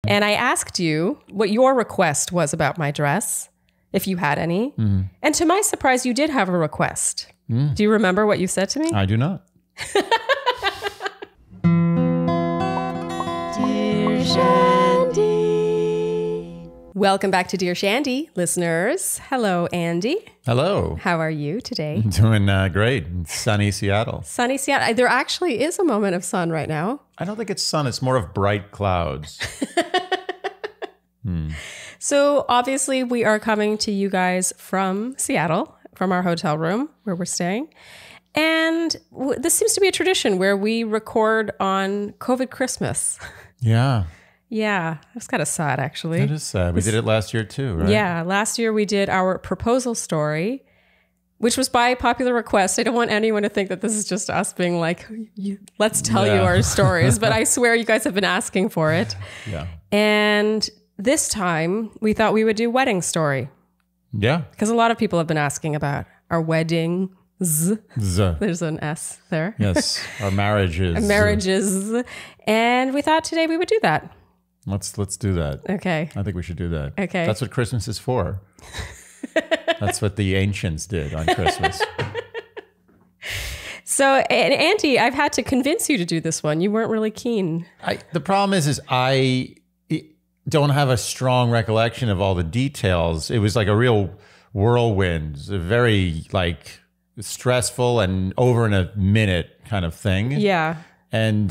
And I asked you what your request was about my dress, if you had any. And to my surprise, you did have a request. Do you remember what you said to me? I do not. Dear Shandy. Welcome back to Dear Shandy, listeners. Hello, Andy. Hello. How are you today? Doing great. Sunny Seattle. Sunny Seattle. There actually is a moment of sun right now. I don't think it's sun. It's more of bright clouds. So obviously we are coming to you guys from Seattle, from our hotel room where we're staying. And this seems to be a tradition where we record on COVID Christmas. Yeah. Yeah, it's kind of sad, actually. That is sad. We did it last year too, right? Yeah, last year we did our proposal story, which was by popular request. I don't want anyone to think that this is just us being like, let's tell you our stories. But I swear you guys have been asking for it. Yeah. And this time we thought we would do wedding story. Yeah. Because a lot of people have been asking about our wedding. There's an S there. Yes. Our marriages. Marriages. And we thought today we would do that. Let's do that. Okay. I think we should do that. Okay. That's what Christmas is for. That's what the ancients did on Christmas. So, and Andy, I've had to convince you to do this one. You weren't really keen. The problem is I don't have a strong recollection of all the details. It was like a real whirlwind, a very like stressful and over in a minute kind of thing. Yeah. And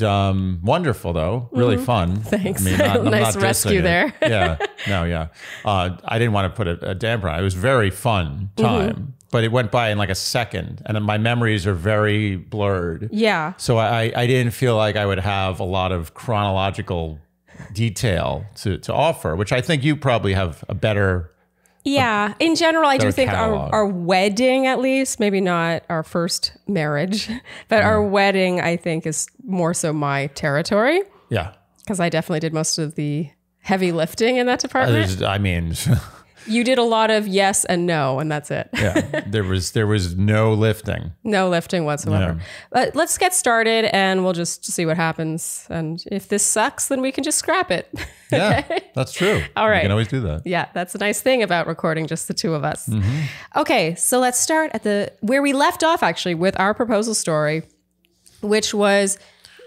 wonderful though, really fun. Thanks. I mean, I'm nice not rescue there. Yeah, no, yeah. I didn't want to put a damper on it. It was very fun time, but it went by in like a second, and my memories are very blurred. Yeah. So I didn't feel like I would have a lot of chronological detail to offer, which I think you probably have a better. Yeah. In general, I do think catalog. our wedding, at least, maybe not our first marriage, but our wedding, I think, is more so my territory. Yeah. Because I definitely did most of the heavy lifting in that department. I mean, You did a lot of yes and no, and that's it. yeah, there was no lifting. No lifting whatsoever. Yeah. But let's get started and we'll just see what happens. And if this sucks, then we can just scrap it. Yeah, that's true. All right. You can always do that. Yeah, that's a nice thing about recording just the two of us. Okay, so let's start at where we left off actually with our proposal story, which was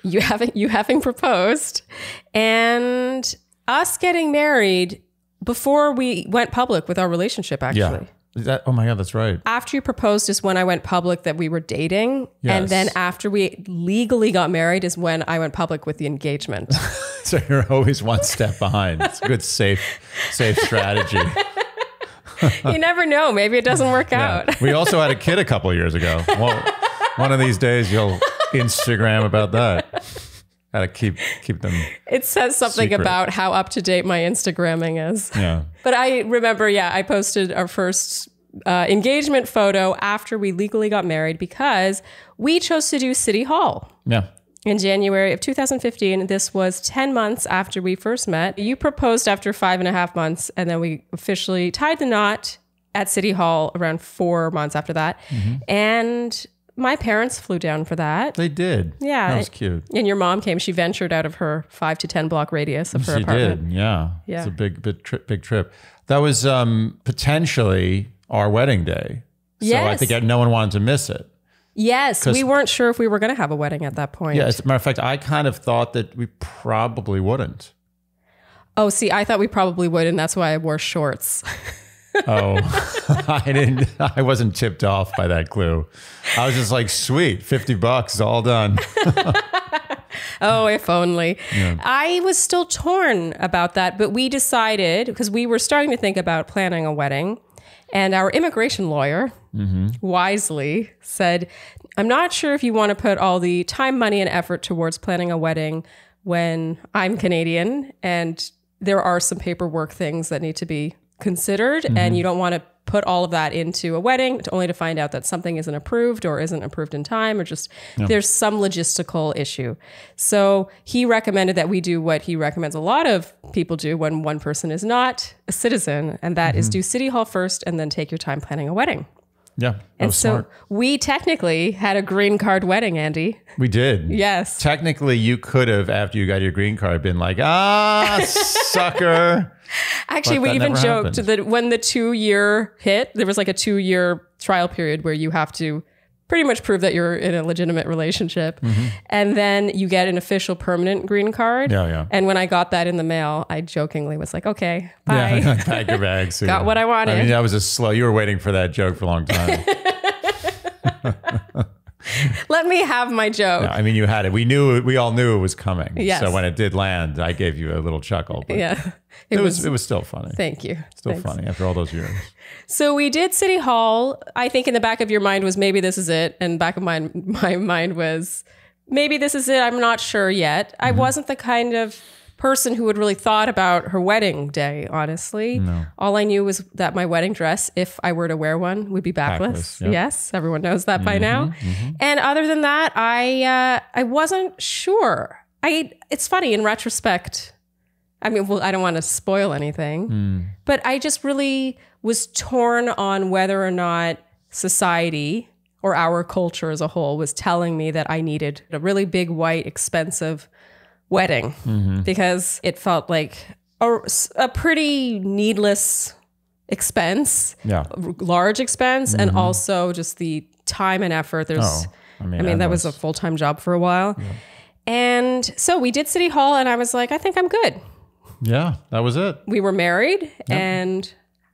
you having proposed and us getting married before we went public with our relationship, actually. Yeah. Oh my God, that's right. After you proposed is when I went public that we were dating. Yes. And then after we legally got married is when I went public with the engagement. So you're always one step behind. It's a good, safe strategy. You never know. Maybe it doesn't work out. We also had a kid a couple of years ago. Well, one of these days you'll Instagram about that. Gotta keep them. It says something secret. about how up to date my Instagramming is. Yeah. But I remember, I posted our first engagement photo after we legally got married because we chose to do City Hall. Yeah. In January of 2015. This was 10 months after we first met. You proposed after 5.5 months, and then we officially tied the knot at City Hall around 4 months after that. And my parents flew down for that. They did. Yeah. That was cute. And your mom came. She ventured out of her 5 to 10 block radius of her apartment. She did. Yeah. Yeah. It's a big trip. That was potentially our wedding day. So Yes. I think no one wanted to miss it. Yes. We weren't sure if we were going to have a wedding at that point. Yeah. As a matter of fact, I kind of thought that we probably wouldn't. Oh, see, I thought we probably would. And that's why I wore shorts. Oh, I wasn't tipped off by that clue. I was just like, sweet, $50, all done. Oh, if only. Yeah. I was still torn about that, but we decided, because we were starting to think about planning a wedding, and our immigration lawyer wisely said, I'm not sure if you want to put all the time, money, and effort towards planning a wedding when I'm Canadian, and there are some paperwork things that need to be considered, and you don't want to put all of that into a wedding only to find out that something isn't approved or isn't approved in time, or just there's some logistical issue. So he recommended that we do what he recommends a lot of people do when one person is not a citizen, and that is do City Hall first and then take your time planning a wedding. Yeah. That And was so smart. we technically had a green card wedding, Andy. We did. Yes. Technically, you could have, after you got your green card, been like, sucker. Actually, But we that even never joked happened. that when the 2-year hit, there was like a 2-year trial period where you have to pretty much prove that you're in a legitimate relationship. And then you get an official permanent green card. Yeah, yeah. And when I got that in the mail, I jokingly was like, okay, bye. Yeah, pack your bags. Got what I wanted. I mean, that was you were waiting for that joke for a long time. Let me have my joke. I mean, you had it. We all knew it was coming. Yes. So when it did land, I gave you a little chuckle. But Yeah. it was still funny. Thank you. Still Thanks. funny after all those years. So we did City Hall. I think in the back of your mind was maybe this is it. And back of my mind was maybe this is it. I'm not sure yet. I wasn't the kind of person who had really thought about her wedding day, honestly. No. All I knew was that my wedding dress, if I were to wear one, would be backless. Backless, yep. Yes, everyone knows that by now. And other than that, I wasn't sure. It's funny in retrospect. I mean, well, I don't want to spoil anything, but I just really was torn on whether or not society or our culture as a whole was telling me that I needed a really big, white, expensive wedding because it felt like a pretty needless expense, large expense, and also just the time and effort. There's, I mean that was a full-time job for a while. Yeah. And so we did City Hall and I was like, I think I'm good. Yeah, that was it. We were married and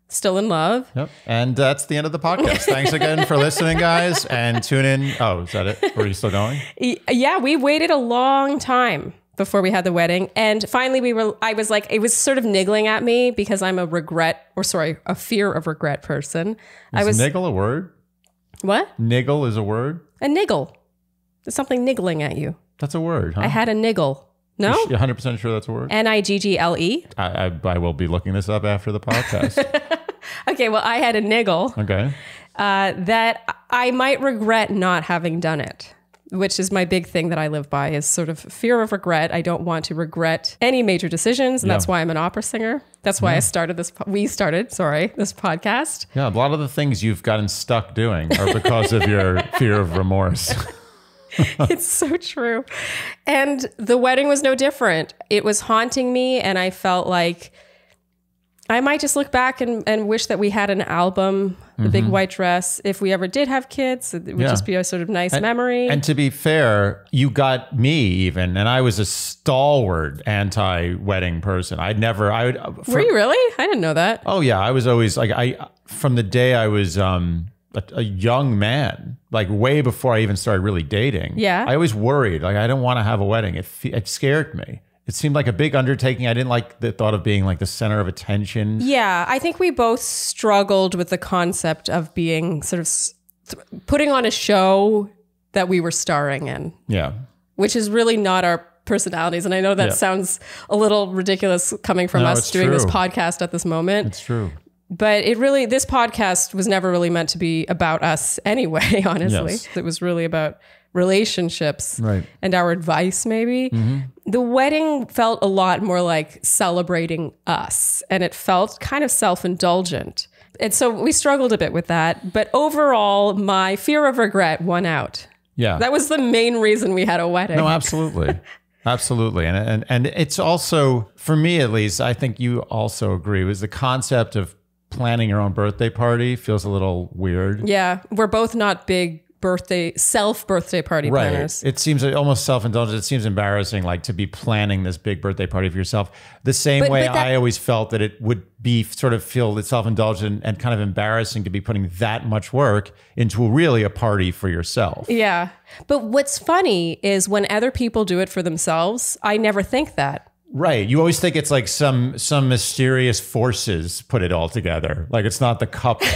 still in love. Yep. And that's the end of the podcast. Thanks again for listening, guys. And tune in. Oh, is that it? Or are you still going? Yeah, we waited a long time before we had the wedding. And finally I was like, it was sort of niggling at me because I'm a fear of regret person. Is niggle a word? What? Niggle is a word? A niggle. There's something niggling at you. That's a word, huh? I had a niggle. No? You're 100% sure that's a word? Niggle. I will be looking this up after the podcast. Okay, well, I had a niggle. Okay. That I might regret not having done it, which is my big thing that I live by is sort of fear of regret. I don't want to regret any major decisions. And that's why I'm an opera singer. That's why we started this podcast. Yeah, a lot of the things you've gotten stuck doing are because of your fear of remorse. It's so true. And the wedding was no different. It was haunting me. And I felt like I might just look back and wish that we had an album, the big white dress. If we ever did have kids, it would just be a sort of nice memory. And to be fair, you got me even, and I was a stalwart anti-wedding person. Were you really? I didn't know that. Oh yeah, I was always like, from the day I was a young man, like way before I even started really dating. Yeah. I always worried, like I don't want to have a wedding. It scared me. It seemed like a big undertaking. I didn't like the thought of being like the center of attention. Yeah, I think we both struggled with the concept of being sort of putting on a show that we were starring in. Yeah. Which is really not our personalities. And I know that sounds a little ridiculous coming from us doing this podcast at this moment. It's true. But this podcast was never really meant to be about us anyway, honestly. Yes. It was really about relationships and our advice, maybe. The wedding felt a lot more like celebrating us, and it felt kind of self-indulgent. And so we struggled a bit with that. But overall, my fear of regret won out. Yeah. That was the main reason we had a wedding. No, absolutely. Absolutely. And it's also, for me at least, I think you also agree, was the concept of planning your own birthday party feels a little weird. Yeah. We're both not big self-birthday party planners. It seems almost self-indulgent. It seems embarrassing, like to be planning this big birthday party for yourself. The same way I always felt that it would be feel self-indulgent and kind of embarrassing to be putting that much work into really a party for yourself. Yeah. But what's funny is when other people do it for themselves, I never think that. Right. You always think it's like some mysterious forces put it all together. Like it's not the couple.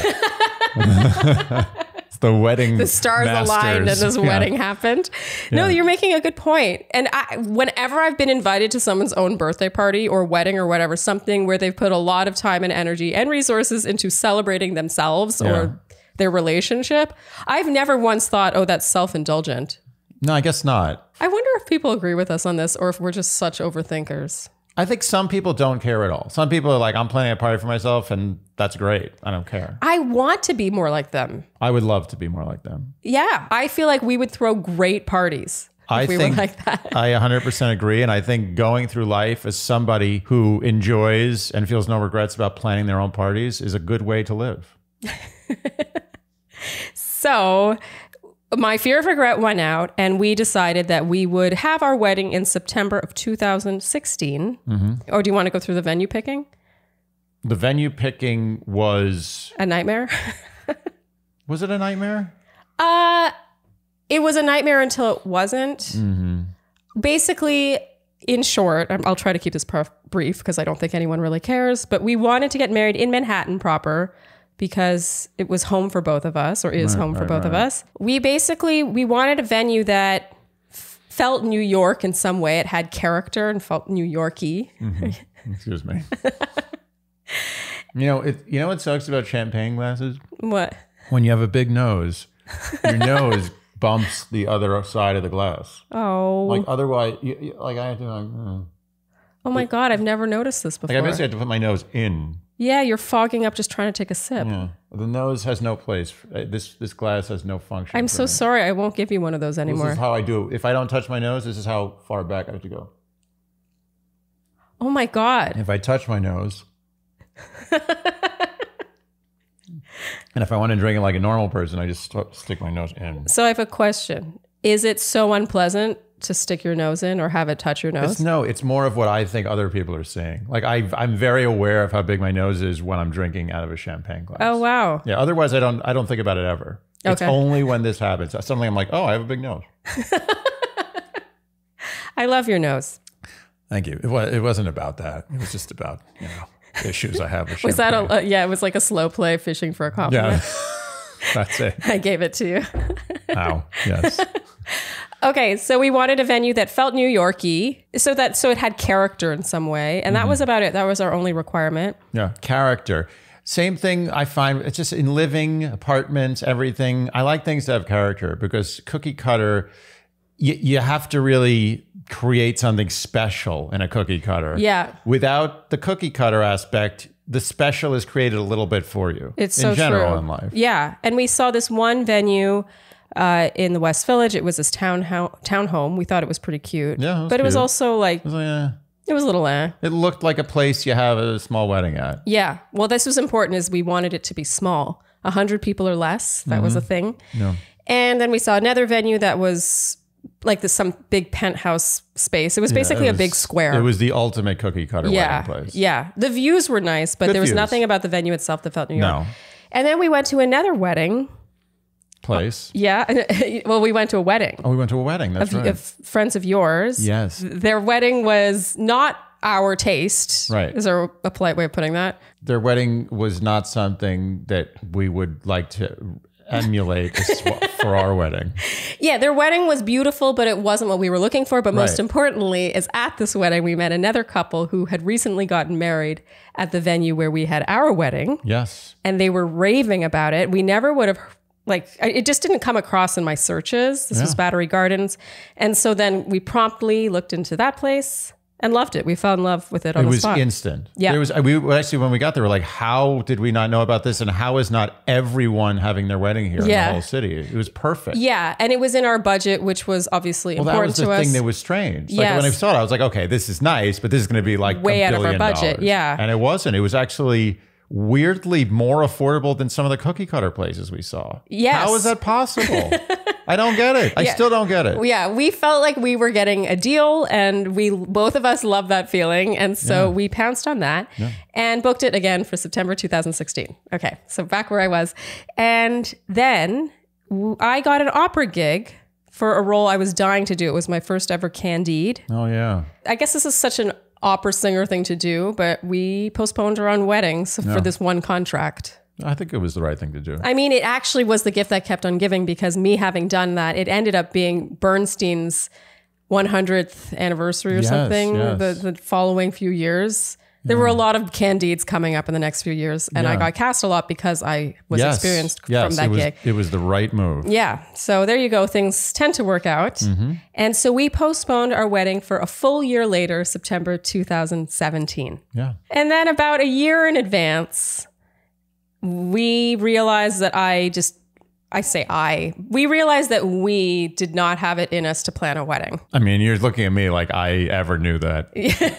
It's the wedding. The stars aligned and this wedding happened. No, you're making a good point. And whenever I've been invited to someone's own birthday party or wedding or whatever, something where they've put a lot of time and energy and resources into celebrating themselves or their relationship, I've never once thought, oh, that's self-indulgent. No, I guess not. I wonder if people agree with us on this or if we're just such overthinkers. I think some people don't care at all. Some people are like, I'm planning a party for myself and that's great. I don't care. I want to be more like them. I would love to be more like them. Yeah. I feel like we would throw great parties. I think like that. I 100% agree. And I think going through life as somebody who enjoys and feels no regrets about planning their own parties is a good way to live. So my fear of regret went out, and we decided that we would have our wedding in September of 2016. Or do you want to go through the venue picking? The venue picking was... a nightmare. Was it a nightmare? It was a nightmare until it wasn't. Basically, in short, I'll try to keep this brief because I don't think anyone really cares, but we wanted to get married in Manhattan proper, because it was home for both of us, or is home for both of us. We wanted a venue that felt New York in some way. It had character and felt New York-y. Excuse me. You know what sucks about champagne glasses? What? When you have a big nose, your nose bumps the other side of the glass. Oh. Like otherwise, like I have to oh my God, I've never noticed this before. Like I basically had to put my nose in. Yeah, you're fogging up just trying to take a sip. Yeah, the nose has no place. This glass has no function. I'm so sorry. I won't give you one of those anymore. This is how I do it. If I don't touch my nose, this is how far back I have to go. Oh my God. If I touch my nose, and if I want to drink it like a normal person, I just stick my nose in. So I have a question. Is it so unpleasant to stick your nose in or have it touch your nose? It's more of what I think other people are saying. Like I'm very aware of how big my nose is when I'm drinking out of a champagne glass. Oh, wow. Yeah. Otherwise, I don't think about it ever. Okay. It's only when this happens. Suddenly I'm like, oh, I have a big nose. I love your nose. Thank you. It wasn't about that. It was just about, issues I have with champagne. Was that it was like a slow play fishing for a compliment. Yeah. That's it. I gave it to you. Ow. Yes. Okay, so we wanted a venue that felt New York-y, so it had character in some way, and that was about it. That was our only requirement. Yeah, character. Same thing I find, it's just in living, apartments, everything. I like things that have character, because cookie cutter, you have to really create something special in a cookie cutter. Yeah. Without the cookie cutter aspect, the special is created a little bit for you. It's so true. In general in life. Yeah, and we saw this one venue in the West Village. It was this townhome. We thought it was pretty cute. Yeah, but it was also like, it was a little It looked like a place you have a small wedding at. Yeah. Well, this was important, is we wanted it to be small. 100 people or less. That was a thing. Yeah. And then we saw another venue that was like some big penthouse space. It was basically a big square. It was the ultimate cookie cutter wedding place. Yeah. The views were nice, but there was nothing about the venue itself that felt New York. No. And then we went to another wedding. Place. Yeah. Well, we went to a wedding. Oh, we went to a wedding. That's right. Of friends of yours. Yes. Their wedding was not our taste. Right. Is there a polite way of putting that? Their wedding was not something that we would like to emulate for our wedding. Yeah, their wedding was beautiful, but it wasn't what we were looking for. But most importantly, is at this wedding, we met another couple who had recently gotten married at the venue where we had our wedding. Yes. And they were raving about it. We never would have... it just didn't come across in my searches. This was Battery Gardens. And so then we promptly looked into that place and loved it. We fell in love with it on the spot. It was instant. Yeah. Actually, when we got there, we're like, how did we not know about this? And how is not everyone having their wedding here in the whole city? It was perfect. Yeah. And it was in our budget, which was obviously important to us. That was the thing that was strange. Like when I saw it, I was like, okay, this is nice, but this is going to be like way out of our budget. Yeah. And it wasn't. It was actually weirdly more affordable than some of the cookie cutter places we saw. Yes. How is that possible? I don't get it. I still don't get it. Yeah, we felt like we were getting a deal, and both of us love that feeling. And so we pounced on that and booked it again for September 2016. Okay, so back where I was. And then I got an opera gig for a role I was dying to do. It was my first ever Candide. Oh, yeah. I guess this is such an opera singer thing to do, but we postponed our own weddings for this one contract. I think it was the right thing to do. I mean, it actually was the gift that kept on giving, because me having done that, it ended up being Bernstein's 100th anniversary or something the following few years. There were a lot of candidates coming up in the next few years, and I got cast a lot because I was experienced from that gig. It was the right move. Yeah. So there you go. Things tend to work out. And so we postponed our wedding for a full year later, September 2017. Yeah. And then about a year in advance, we realized that we realized that we did not have it in us to plan a wedding. I mean, you're looking at me like I ever knew that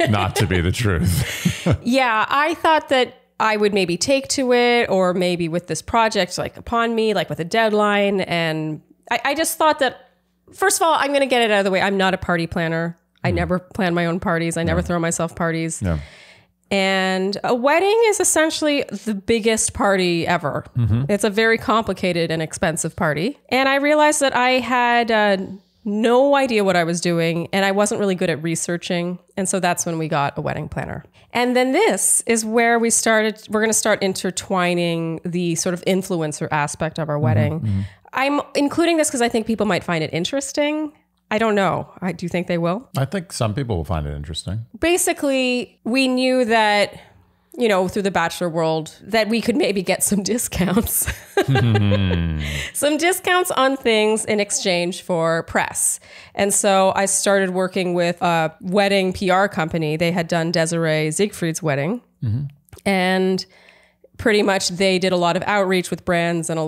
not to be the truth. Yeah, I thought that I would maybe take to it, or maybe with this project like upon me, like with a deadline. And I just thought that, first of all, I'm going to get it out of the way. I'm not a party planner. I never plan my own parties. I never throw myself parties. No. And a wedding is essentially the biggest party ever. It's a very complicated and expensive party. And I realized that I had no idea what I was doing, and I wasn't really good at researching. And so that's when we got a wedding planner. And then this is where we're going to start intertwining the sort of influencer aspect of our wedding. I'm including this because I think people might find it interesting. I don't know. Do you think they will? I think some people will find it interesting. Basically, we knew that, through the bachelor world, that we could maybe get some discounts. Some discounts on things in exchange for press. And so I started working with a wedding PR company. They had done Desiree Siegfried's wedding. And pretty much they did a lot of outreach with brands and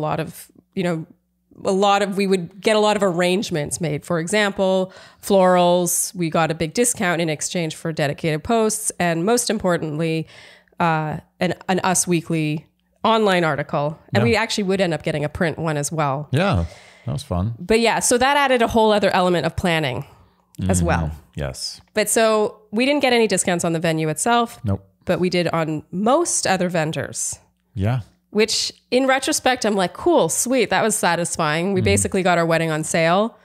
we would get a lot of arrangements made. For example, florals, we got a big discount in exchange for dedicated posts. And most importantly, an Us Weekly online article. And we actually would end up getting a print one as well. Yeah, that was fun. But yeah, so that added a whole other element of planning as well. Yes. But so we didn't get any discounts on the venue itself. Nope. But we did on most other vendors. Yeah. Which in retrospect, I'm like, cool, sweet. That was satisfying. We basically got our wedding on sale.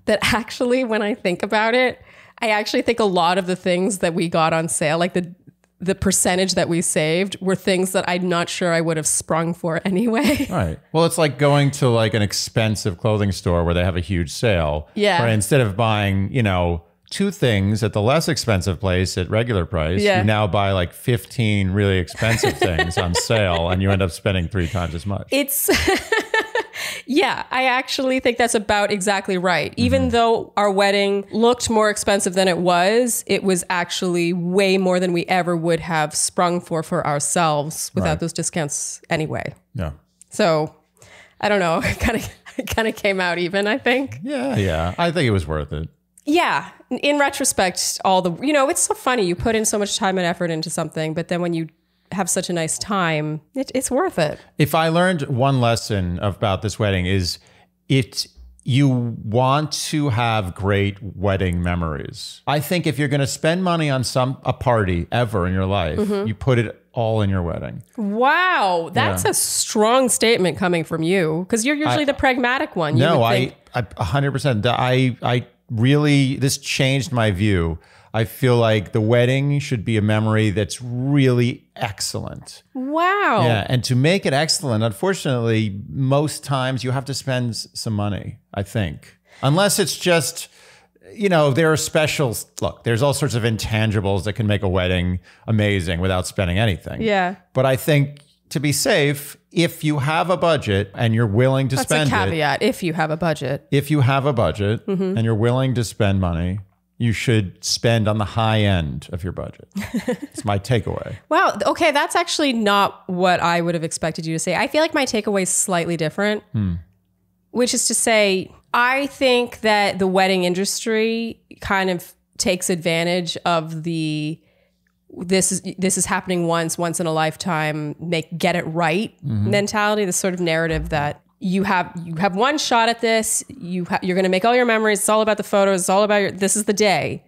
That actually, when I think about it, I actually think a lot of the things that we got on sale, like the percentage that we saved, were things that I'm not sure I would have sprung for anyway. Right. Well, it's like going to like an expensive clothing store where they have a huge sale. Yeah. Where instead of buying, 2 things at the less expensive place at regular price, you now buy like 15 really expensive things on sale, and you end up spending 3 times as much. It's, yeah, I actually think that's about exactly right. Even though our wedding looked more expensive than it was actually way more than we ever would have sprung for ourselves without those discounts anyway. Yeah. So I don't know, it kind of came out even, I think. Yeah. I think it was worth it. Yeah. In retrospect, it's so funny. You put in so much time and effort into something, but then when you have such a nice time, it's worth it. If I learned one lesson about this wedding is you want to have great wedding memories. I think if you're going to spend money on a party ever in your life, you put it all in your wedding. Wow. That's a strong statement coming from you, because you're usually the pragmatic one. I 100%. I really, this changed my view. I feel like the wedding should be a memory that's really excellent. Wow. Yeah, and to make it excellent, unfortunately, most times you have to spend some money, I think. Unless it's just, there are specials. Look, there's all sorts of intangibles that can make a wedding amazing without spending anything. Yeah. But I think to be safe, if you have a budget and you're willing to spend it. That's a caveat, if you have a budget. If you have a budget and you're willing to spend money, you should spend on the high end of your budget. It's my takeaway. Wow. Okay. That's actually not what I would have expected you to say. I feel like my takeaway is slightly different, which is to say, I think that the wedding industry kind of takes advantage of this is happening once in a lifetime, get it right mentality, this sort of narrative that you have one shot at this, you're going to make all your memories, it's all about the photos, it's all about this is the day.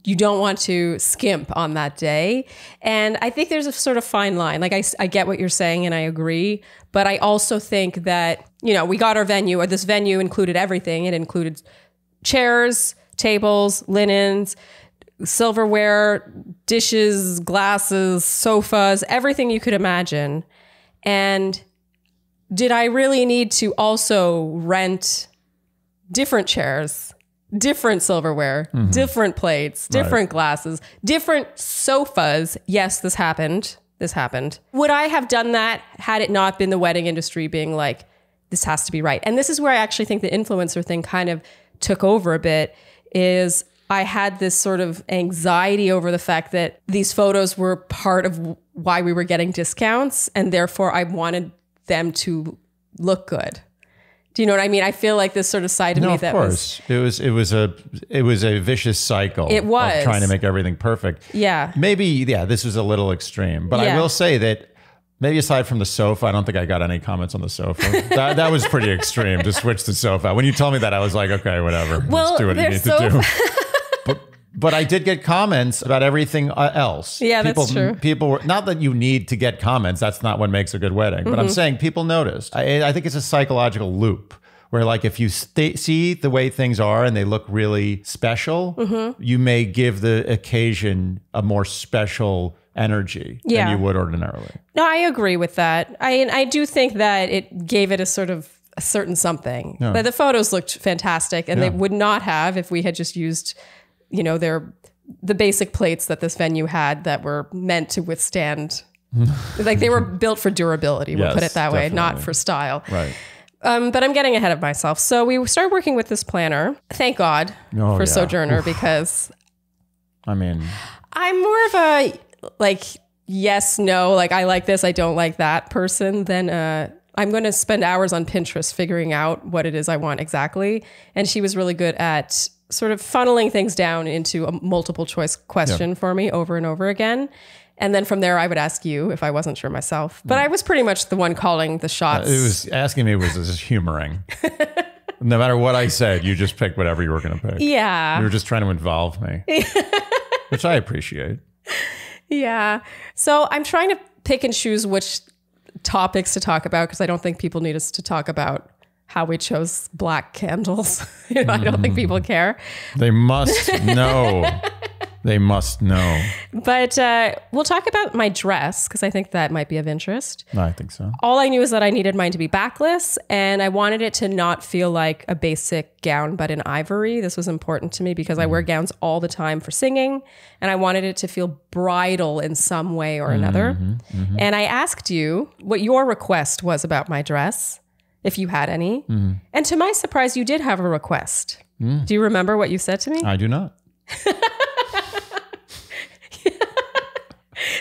You don't want to skimp on that day. And I think there's a sort of fine line. Like I get what you're saying and I agree, but I also think that, we got our venue, or this venue included everything. It included chairs, tables, linens, silverware, dishes, glasses, sofas, everything you could imagine. And did I really need to also rent different chairs different silverware, different plates, different glasses, different sofas. Yes, this happened. This happened. Would I have done that had it not been the wedding industry being like, this has to be right? And this is where I actually think the influencer thing kind of took over a bit, is I had this sort of anxiety over the fact that these photos were part of why we were getting discounts, and therefore I wanted them to look good. Do you know what I mean? I feel like this sort of side of me that was... it was a vicious cycle. It was. Of trying to make everything perfect. Yeah. Maybe, this was a little extreme, but I will say that maybe aside from the sofa, I don't think I got any comments on the sofa. That was pretty extreme to switch the sofa. When you told me that, I was like, okay, whatever. Well, just do what you need to do. But I did get comments about everything else. Yeah, that's true. People were, not that you need to get comments. That's not what makes a good wedding. But I'm saying people noticed. I think it's a psychological loop where, like, if you see the way things are and they look really special, you may give the occasion a more special energy than you would ordinarily. No, I agree with that. I do think that it gave it a sort of a certain something. But the photos looked fantastic, and they would not have if we had just used, the basic plates that this venue had that were meant to withstand, like they were built for durability. We'll put it that way, not for style. Right. But I'm getting ahead of myself. So we started working with this planner. Thank God for Sojourner, because I'm more of a like yes, no, like I like this, I don't like that person than I'm going to spend hours on Pinterest figuring out what it is I want exactly. And she was really good at sort of funneling things down into a multiple choice question for me over and over again. And then from there, I would ask you if I wasn't sure myself. But I was pretty much the one calling the shots. It was asking me was just humoring. No matter what I said, you just picked whatever you were going to pick. Yeah. You were just trying to involve me, which I appreciate. Yeah. So I'm trying to pick and choose which topics to talk about, because I don't think people need us to talk about how we chose black candles. I don't think people care. They must know. They must know. But we'll talk about my dress, because I think that might be of interest. I think so. All I knew is that I needed mine to be backless, and I wanted it to not feel like a basic gown, but in ivory. This was important to me because I wear gowns all the time for singing, and I wanted it to feel bridal in some way or another. And I asked you what your request was about my dress, if you had any. And to my surprise, you did have a request. Do you remember what you said to me? I do not.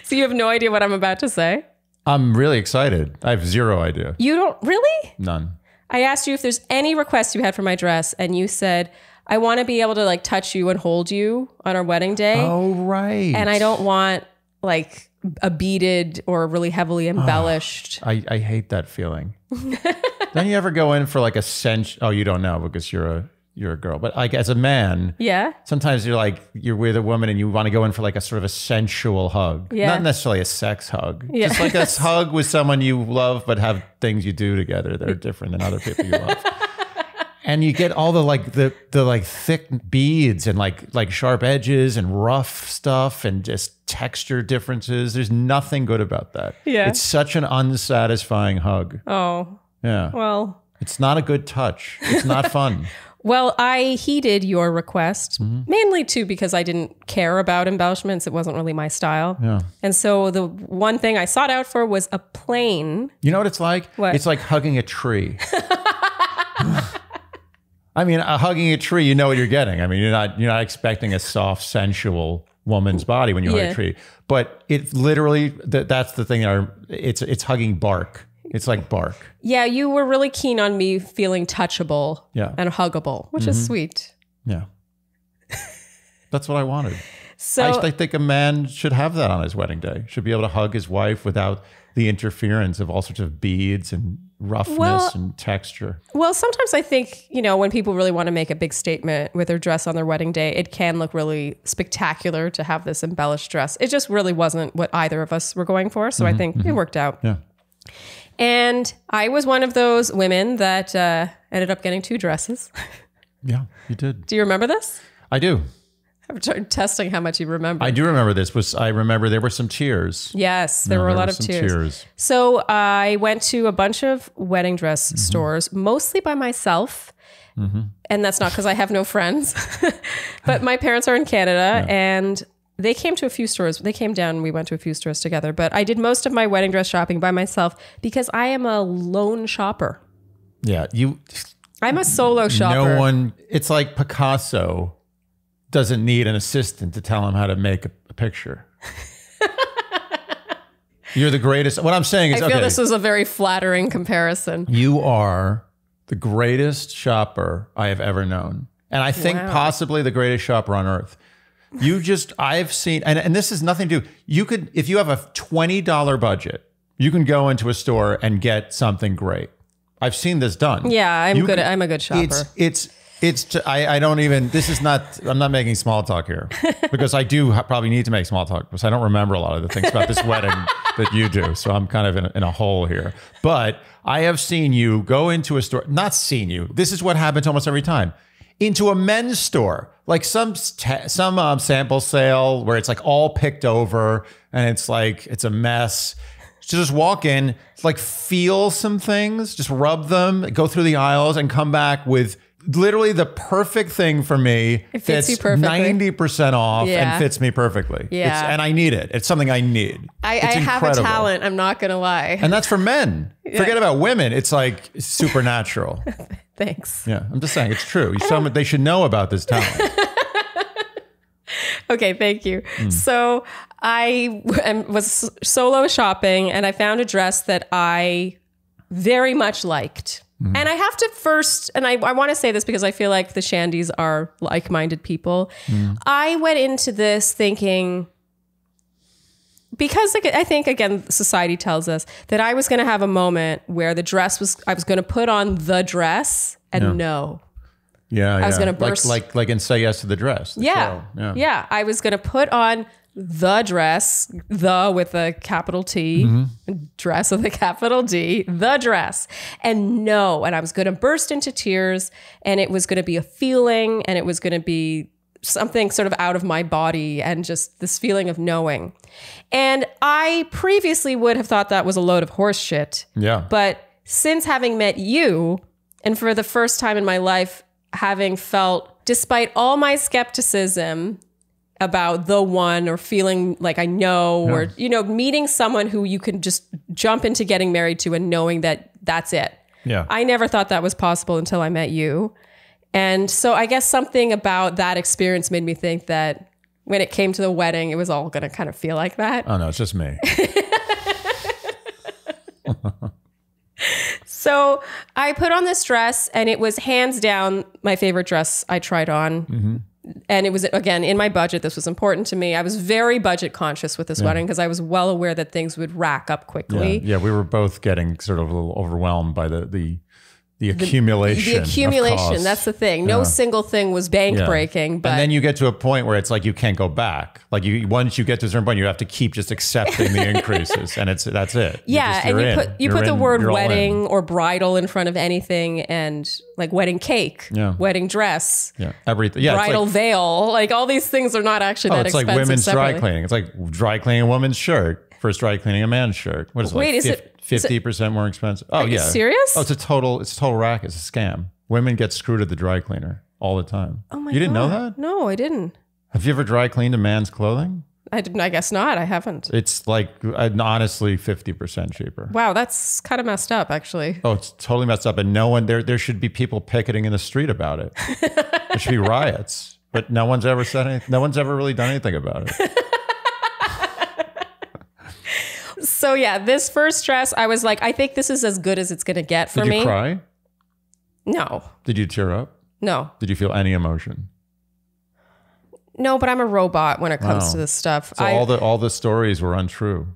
So you have no idea what I'm about to say? I'm really excited. I have zero idea. You don't really? None. I asked you if there's any requests you had for my dress, and you said, I want to be able to like touch you and hold you on our wedding day. Oh, right. And I don't want like a beaded or really heavily embellished. I hate that feeling. Don't you ever go in for like a cinch? Oh, you don't know because you're a girl. But like as a man, sometimes you're with a woman and you want to go in for like a sort of a sensual hug. Not necessarily a sex hug. Just like a hug with someone you love but have things you do together that are different than other people you love. And you get all the like thick beads and like sharp edges and rough stuff and just texture differences. There's nothing good about that. Yeah. It's such an unsatisfying hug. Oh. Yeah. Well. It's not a good touch. It's not fun. Well, I heeded your request, mainly too because I didn't care about embellishments. It wasn't really my style. Yeah. And so the one thing I sought out for was a plain. You know what it's like? What? It's like hugging a tree. I mean, hugging a tree, you know what you're getting. I mean, you're not expecting a soft, sensual woman's body when you hug a tree. But it literally, that's the thing. It's hugging bark. It's like bark. Yeah, you were really keen on me feeling touchable and huggable, which is sweet. Yeah. That's what I wanted. So I think a man should have that on his wedding day. Should be able to hug his wife without the interference of all sorts of beads and roughness and texture. Well, sometimes I think, when people really want to make a big statement with their dress on their wedding day, it can look really spectacular to have this embellished dress. It just really wasn't what either of us were going for. So I think it worked out. Yeah. And I was one of those women that ended up getting 2 dresses. Yeah, you did. Do you remember this? I do. I'm testing how much you remember. I do remember this. I remember there were some tears. Yes, there were a lot of tears. So I went to a bunch of wedding dress stores, mostly by myself. And that's not because I have no friends. But my parents are in Canada and they came to a few stores. They came down and we went to a few stores together. But I did most of my wedding dress shopping by myself because I am a lone shopper. Yeah, I'm a solo shopper. It's like Picasso doesn't need an assistant to tell him how to make a picture. You're the greatest. What I'm saying is, I feel this was a very flattering comparison. You are the greatest shopper I have ever known. And I think possibly the greatest shopper on earth. I've seen, and this is nothing to do, if you have a $20 budget, you can go into a store and get something great. I've seen this done. Yeah, I'm a good shopper. I'm not making small talk here because I do probably need to make small talk because I don't remember a lot of the things about this wedding that you do. So I'm kind of in a hole here. But I have seen you go into a store, not seen you. This is what happens almost every time. Into a men's store, like some sample sale where it's like all picked over and it's like, it's a mess. So just walk in, like feel some things, just rub them, go through the aisles and come back with literally the perfect thing for me. It fits you perfectly. 90% off and fits me perfectly. Yeah. And I need it. It's something I need. I have a talent, I'm not going to lie. And that's for men. Forget about women. It's like supernatural. Thanks. Yeah, I'm just saying it's true. They should know about this talent. Okay, thank you. So I was solo shopping and I found a dress that I very much liked. And I have to first, and I want to say this because I feel like the Shandys are like-minded people. I went into this thinking, because I think, again, society tells us that I was going to have a moment where I was going to put on the dress and no. Yeah, I was going to burst. Like in Say Yes to the Dress. Yeah. I was going to put on the dress, the with a capital T, dress with a capital D, the dress. And I was going to burst into tears and it was going to be a feeling and it was going to be something sort of out of my body and just this feeling of knowing. And I previously would have thought that was a load of horse shit. Yeah. But since having met you, and for the first time in my life, having felt, despite all my skepticism about the one or feeling like I know, or, meeting someone who you can just jump into getting married to and knowing that that's it. Yeah. I never thought that was possible until I met you. And so I guess something about that experience made me think that when it came to the wedding, it was all going to kind of feel like that. Oh, no, it's just me. So I put on this dress and it was hands down my favorite dress I tried on. And it was, again, in my budget. This was important to me. I was very budget conscious with this wedding because I was well aware that things would rack up quickly. Yeah, we were both getting sort of a little overwhelmed by the accumulation. The accumulation, of costs. That's the thing. No single thing was bank breaking. But and then you get to a point where it's like you can't go back. Like once you get to a certain point, you have to keep just accepting the increases, and that's it. Yeah, you put the word wedding or bridal in front of anything, and like wedding cake, wedding dress, everything, bridal veil, like all these things are not actually that expensive. It's like women's separately. dry cleaning. It's like dry cleaning a woman's shirt versus dry cleaning a man's shirt. What is it? Wait, like is it 50% more expensive? Oh, Are you serious? Oh, it's a total racket. It's a scam. Women get screwed at the dry cleaner all the time. Oh my God. You didn't know that? No, I didn't. Have you ever dry cleaned a man's clothing? I didn't. I guess not. I haven't. It's like honestly 50% cheaper. Wow, that's kind of messed up, actually. Oh, it's totally messed up. And no one there should be people picketing in the street about it. There should be riots. But no one's ever said anything. No one's ever really done anything about it. So yeah, this first dress, I was like, I think this is as good as it's going to get for me. Did you cry? No. Did you tear up? No. Did you feel any emotion? No, but I'm a robot when it comes to this stuff. So all the stories were untrue.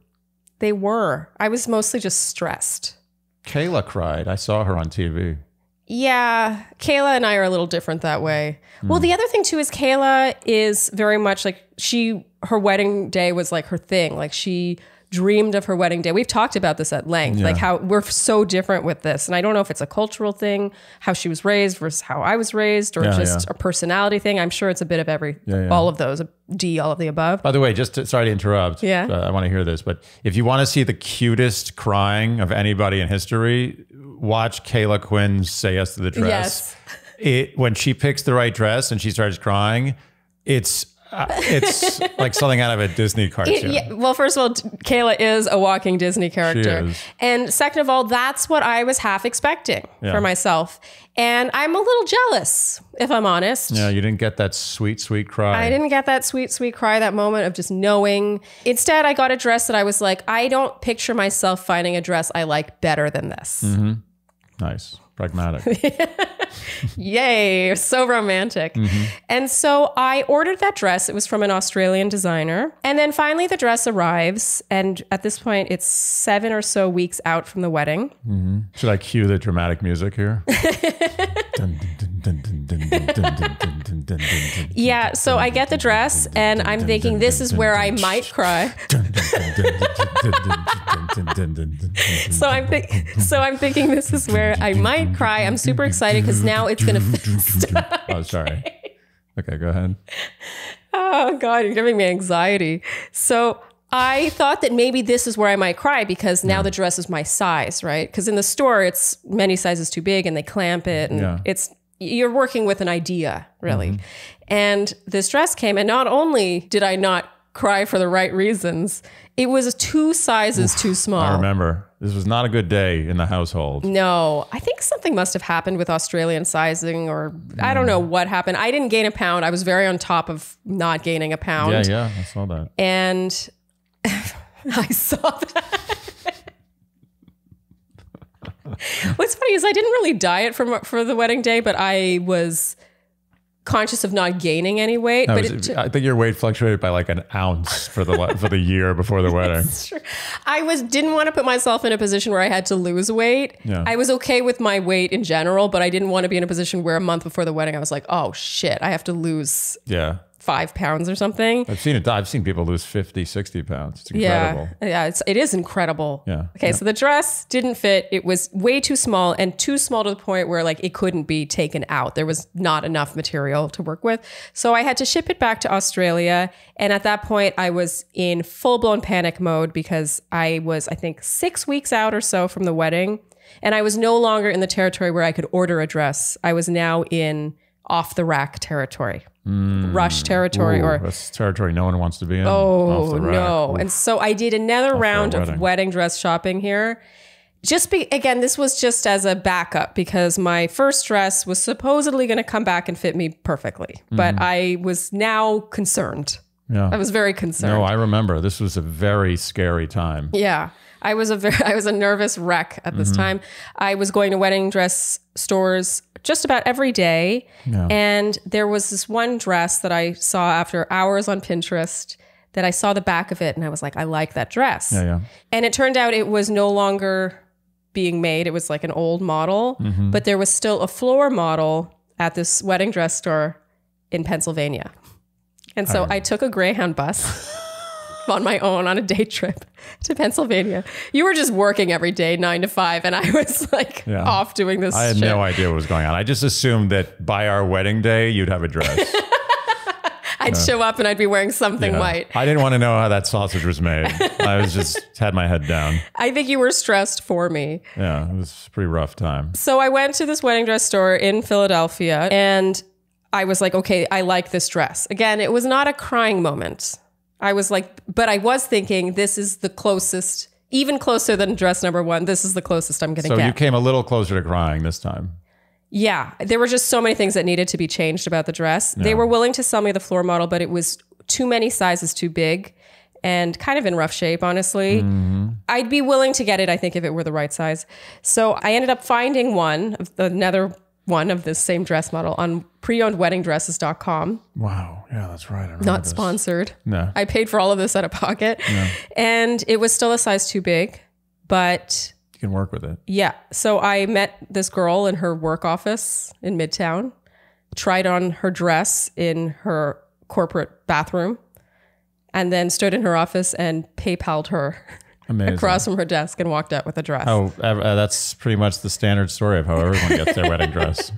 They were. I was mostly just stressed. Kayla cried. I saw her on TV. Yeah, Kayla and I are a little different that way. Well, the other thing too is Kayla is very much like her wedding day was like her thing. Like she dreamed of her wedding day. We've talked about this at length, like how we're so different with this. And I don't know if it's a cultural thing, how she was raised versus how I was raised, or just a personality thing. I'm sure it's a bit of all of those, all of the above. By the way, sorry to interrupt. Yeah. I want to hear this, but if you want to see the cutest crying of anybody in history, watch Kayla Quinn's Say Yes to the Dress. Yes. When she picks the right dress and she starts crying, it's like something out of a Disney cartoon. Well, first of all, Kayla is a walking Disney character. She is. And second of all, that's what I was half expecting for myself. And I'm a little jealous, if I'm honest. Yeah, you didn't get that sweet, sweet cry. I didn't get that sweet, sweet cry, that moment of just knowing. Instead, I got a dress that I was like, I don't picture myself finding a dress I like better than this. Mm-hmm. Nice. Pragmatic. Yay, so romantic. And so I ordered that dress. It was from an Australian designer. And then finally the dress arrives. And at this point, it's 7 or so weeks out from the wedding. Should I cue the dramatic music here? Yeah, so I get the dress and I'm thinking this is where I might cry. So I'm thinking this is where I might cry. I'm super excited because now it's going to... Oh, sorry. Okay, go ahead. Oh, God, you're giving me anxiety. So I thought that maybe this is where I might cry because now the dress is my size, right? Because in the store, it's many sizes too big and they clamp it. And you're working with an idea, really. And this dress came, and not only did I not cry for the right reasons, it was 2 sizes too small. I remember. This was not a good day in the household. No, I think something must have happened with Australian sizing, or I don't know what happened. I didn't gain a pound. I was very on top of not gaining a pound. Yeah, I saw that. And I saw that. What's funny is I didn't really diet for the wedding day, but I was conscious of not gaining any weight. No, I think your weight fluctuated by like an ounce for the year before the wedding. I didn't want to put myself in a position where I had to lose weight. Yeah. I was okay with my weight in general, but I didn't want to be in a position where a month before the wedding I was like, oh shit, I have to lose 5 pounds or something. I've seen it. I've seen people lose 50, 60 pounds. It's incredible. Yeah, it is incredible. Yeah. Okay, so the dress didn't fit. It was way too small, and too small to the point where like it couldn't be taken out. There was not enough material to work with. So I had to ship it back to Australia. And at that point, I was in full-blown panic mode because I was, I think, 6 weeks out or so from the wedding. And I was no longer in the territory where I could order a dress. I was now in off-the-rack territory. Rush territory. Or that's territory no one wants to be in. Oh, no. And so I did another round of wedding dress shopping here. Again, this was just as a backup because my first dress was supposedly going to come back and fit me perfectly. But I was now concerned. Yeah. I was very concerned. No, I remember. This was a very scary time. Yeah. I was a nervous wreck at this time. I was going to wedding dress stores just about every day. Yeah. And there was this one dress that I saw after hours on Pinterest that I saw the back of it and I was like, I like that dress. Yeah. And it turned out it was no longer being made. It was like an old model, but there was still a floor model at this wedding dress store in Pennsylvania. And so I took a Greyhound bus on my own on a day trip to Pennsylvania. You were just working every day, 9 to 5, and I was like off doing this I had shit. No idea what was going on. I just assumed that by our wedding day, you'd have a dress. I'd show up and I'd be wearing something white. I didn't want to know how that sausage was made. I was just had my head down. I think you were stressed for me. Yeah, it was a pretty rough time. So I went to this wedding dress store in Philadelphia and I was like, okay, I like this dress. Again, it was not a crying moment. I was like, but I was thinking this is the closest, even closer than dress number 1. This is the closest I'm going to get. So you came a little closer to crying this time. Yeah. There were just so many things that needed to be changed about the dress. Yeah. They were willing to sell me the floor model, but it was too many sizes too big and kind of in rough shape, honestly. I'd be willing to get it, I think, if it were the right size. So I ended up finding another one of this same dress model on preownedweddingdresses.com. Wow. Yeah, that's right. Not sponsored. No. I paid for all of this out of pocket. No. And it was still a size too big, but you can work with it. Yeah. So I met this girl in her work office in Midtown, tried on her dress in her corporate bathroom, and then stood in her office and PayPal'd her across from her desk and walked out with a dress. Oh, that's pretty much the standard story of how everyone gets their wedding dress.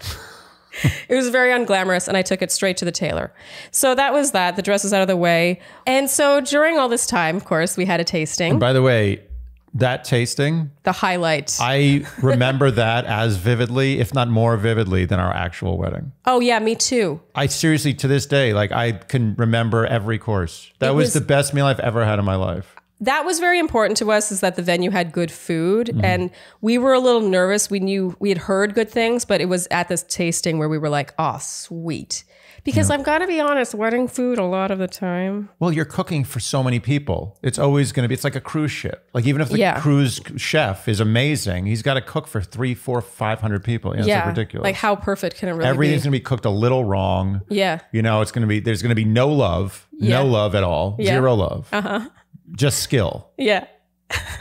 It was very unglamorous, and I took it straight to the tailor. So that was that. The dress was out of the way. And so during all this time, of course, we had a tasting. And by the way, that tasting, the highlight. I remember that as vividly, if not more vividly, than our actual wedding. Oh yeah, me too. I seriously, to this day, like I can remember every course. That was the best meal I've ever had in my life. That was very important to us, is that the venue had good food, and we were a little nervous. We had heard good things, but it was at this tasting where we were like, oh, sweet. Because I've got to be honest, wedding food a lot of the time. Well, you're cooking for so many people. It's always going to be, it's like a cruise ship. Like even if the cruise chef is amazing, he's got to cook for 300, 400, 500 people. It's like ridiculous. Like how perfect can it really Everything's be? going to be cooked a little wrong. Yeah. You know, there's going to be no love, no love at all, zero love. Just skill. Yeah.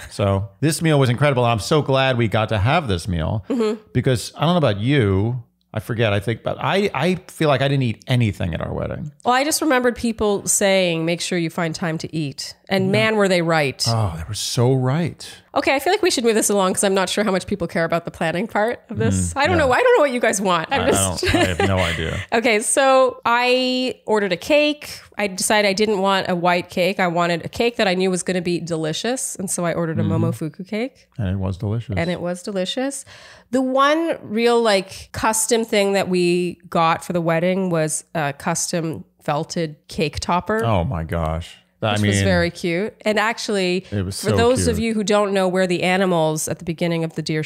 So this meal was incredible. I'm so glad we got to have this meal because I don't know about you. I forget, I think, but I feel like I didn't eat anything at our wedding. Well, I just remembered people saying, make sure you find time to eat. And man, were they right. Oh, they were so right. Okay, I feel like we should move this along because I'm not sure how much people care about the planning part of this. I don't know. I don't know what you guys want. I have no idea. Okay, so I ordered a cake. I decided I didn't want a white cake. I wanted a cake that I knew was going to be delicious. And so I ordered a Momofuku cake. And it was delicious. The one real like custom thing that we got for the wedding was a custom felted cake topper. Oh my gosh. Which was very cute. And actually, it was for those of you who don't know where the animals at the beginning of the Dear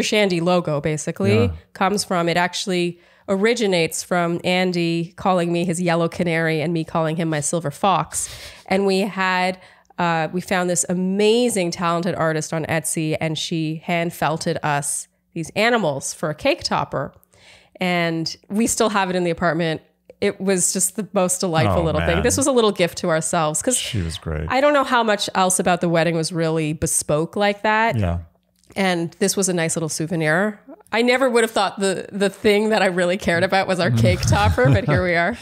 Shandy logo basically comes from, it actually originates from Andy calling me his yellow canary and me calling him my silver fox. And we found this amazing talented artist on Etsy, and she hand felted us these animals for a cake topper. And we still have it in the apartment. It was just the most delightful little thing. This was a little gift to ourselves because she was great. I don't know how much else about the wedding was really bespoke like that. Yeah. And this was a nice little souvenir. I never would have thought the thing that I really cared about was our cake topper, but here we are.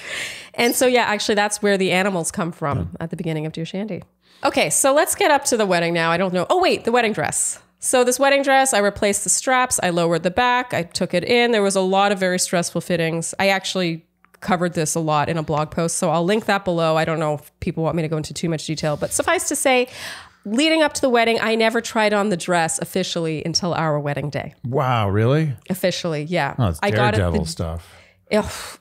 And so, yeah, actually that's where the animals come from at the beginning of Dear Shandy. Okay, so let's get up to the wedding now. I don't know. Oh, wait, the wedding dress. So this wedding dress, I replaced the straps. I lowered the back. I took it in. There was a lot of very stressful fittings. I actually covered this a lot in a blog post, so I'll link that below. I don't know if people want me to go into too much detail, but suffice to say, leading up to the wedding, I never tried on the dress officially until our wedding day. Wow, really? Officially, yeah. Oh, it's daredevil stuff.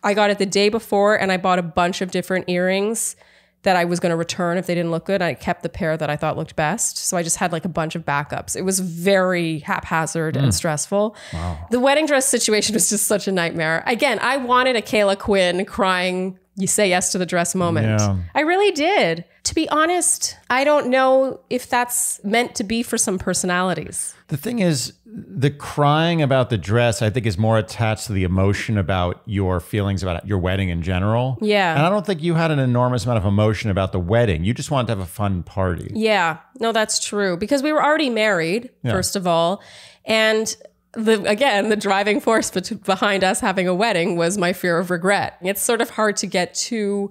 I got it the day before, and I bought a bunch of different earrings that I was going to return if they didn't look good. I kept the pair that I thought looked best. So I just had like a bunch of backups. It was very haphazard and stressful. Wow. The wedding dress situation was just such a nightmare. Again, I wanted a Kayla Quinn crying, you say yes to the dress moment. Yeah. I really did. To be honest, I don't know if that's meant to be for some personalities. The thing is, the crying about the dress, I think, is more attached to the emotion about your feelings about your wedding in general. Yeah. And I don't think you had an enormous amount of emotion about the wedding. You just wanted to have a fun party. Yeah. No, that's true. Because we were already married, first of all. And the driving force behind us having a wedding was my fear of regret. It's sort of hard to get too,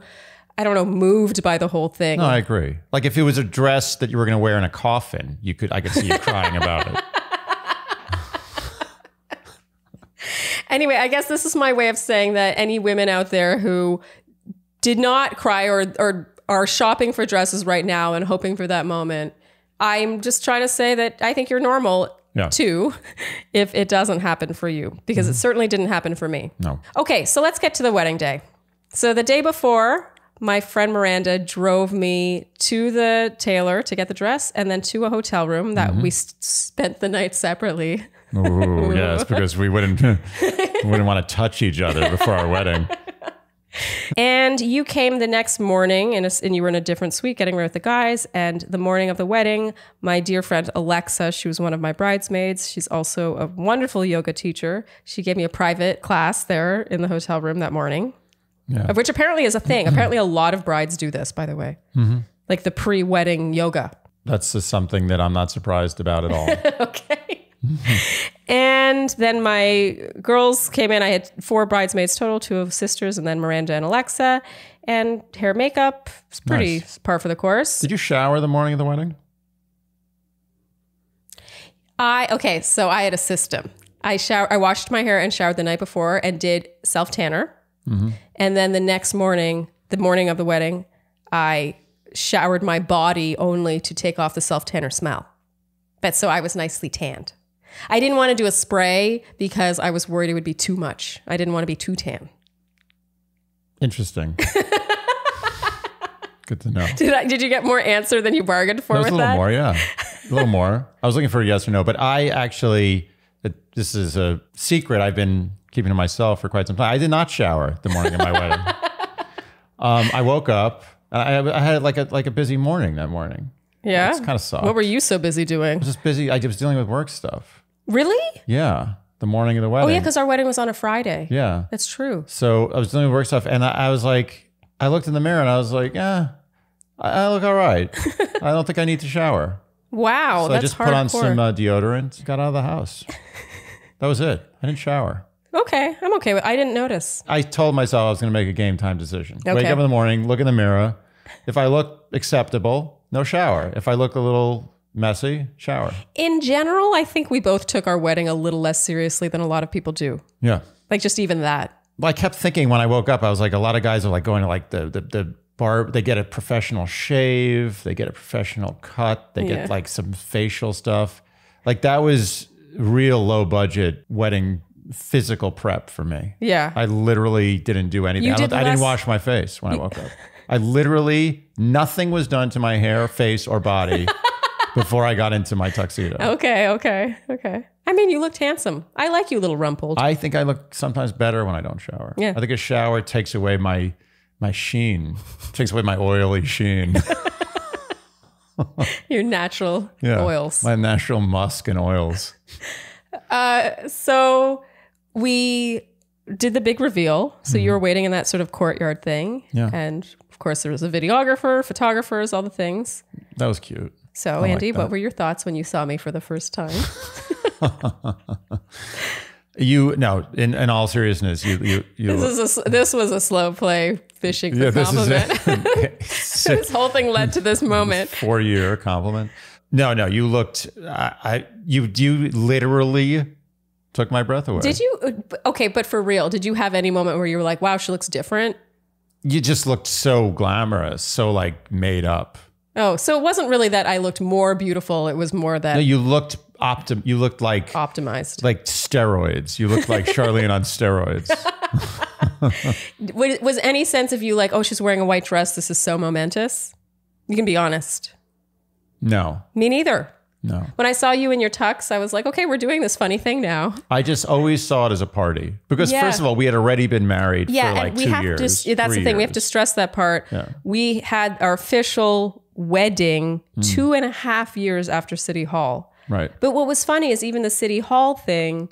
I don't know, moved by the whole thing. No, I agree. Like if it was a dress that you were going to wear in a coffin, I could see you crying about it. Anyway, I guess this is my way of saying that any women out there who did not cry or are shopping for dresses right now and hoping for that moment, I'm just trying to say that I think you're normal too if it doesn't happen for you, because it certainly didn't happen for me. No. Okay, so let's get to the wedding day. So the day before, my friend Miranda drove me to the tailor to get the dress and then to a hotel room that we spent the night separately. Ooh, yes, because we wouldn't want to touch each other before our wedding. And you came the next morning and you were in a different suite getting ready with the guys. And the morning of the wedding, my dear friend Alexa, she was one of my bridesmaids. She's also a wonderful yoga teacher. She gave me a private class there in the hotel room that morning, of which apparently is a thing. Apparently a lot of brides do this, by the way, like the pre-wedding yoga. That's just something that I'm not surprised about at all. Okay. And then my girls came in. I had 4 bridesmaids total, 2 of sisters, and then Miranda and Alexa. and hair makeup. It's pretty par for the course. Did you shower the morning of the wedding? So I had a system. I washed my hair and showered the night before and did self-tanner. Mm-hmm. And then the next morning, the morning of the wedding, I showered my body only to take off the self-tanner smell. But so I was nicely tanned. I didn't want to do a spray because I was worried it would be too much. I didn't want to be too tan. Interesting. Good to know. Did you get more answer than you bargained for with that? A little more, yeah. A little more. I was looking for a yes or no, but I actually, this is a secret I've been keeping to myself for quite some time. I did not shower the morning of my wedding. I woke up. I had like a busy morning that morning. Yeah? It's kind of sucked. What were you so busy doing? I was just busy. I was dealing with work stuff. Really? Yeah. The morning of the wedding. Oh, yeah, because our wedding was on a Friday. Yeah. That's true. So I was dealing with work stuff, and I was like, I looked in the mirror and I was like, I look all right. I don't think I need to shower. Wow, so that's I just hardcore. put on some deodorant, got out of the house. That was it. I didn't shower. Okay, I'm okay with. I didn't notice. I told myself I was going to make a game time decision. Okay. Wake up in the morning, look in the mirror. If I look acceptable, no shower. If I look a little messy, shower. In general, I think we both took our wedding a little less seriously than a lot of people do. Yeah. Like just even that. Well, I kept thinking when I woke up, I was like, a lot of guys are like going to like the bar. They get a professional shave. They get a professional cut. They get like some facial stuff. Like that was real low budget wedding physical prep for me. Yeah. I literally didn't do anything. I didn't wash my face when I woke up. I literally, nothing was done to my hair, face, or body before I got into my tuxedo. Okay. I mean, you looked handsome. I like you, little rumpled. I think I look sometimes better when I don't shower. Yeah. I think a shower takes away my sheen, takes away my oily sheen. Your natural oils. My natural musk and oils. So we did the big reveal. So you were waiting in that sort of courtyard thing. Yeah. And of course there was a videographer, photographers, all the things. That was cute. So Andy, what were your thoughts when you saw me for the first time? In all seriousness, this was a slow play fishing for compliment. This whole thing led to this moment. 4-year compliment. No, you looked. You literally took my breath away. Did you? Okay, but for real, did you have any moment where you were like, "Wow, she looks different"? You just looked so glamorous, so like made up. Oh, so it wasn't really that I looked more beautiful. It was more that you looked You looked like optimized, like steroids. You looked like Sharleen on steroids. Was any sense of you like, oh, she's wearing a white dress, this is so momentous? You can be honest. No. Me neither. No. When I saw you in your tux, I was like, okay, we're doing this funny thing now. I just always saw it as a party. Because first of all, we had already been married for like 2 years. That's the thing. We have to stress that part. Yeah. We had our official wedding 2.5 years after City Hall. Right. But what was funny is even the City Hall thing,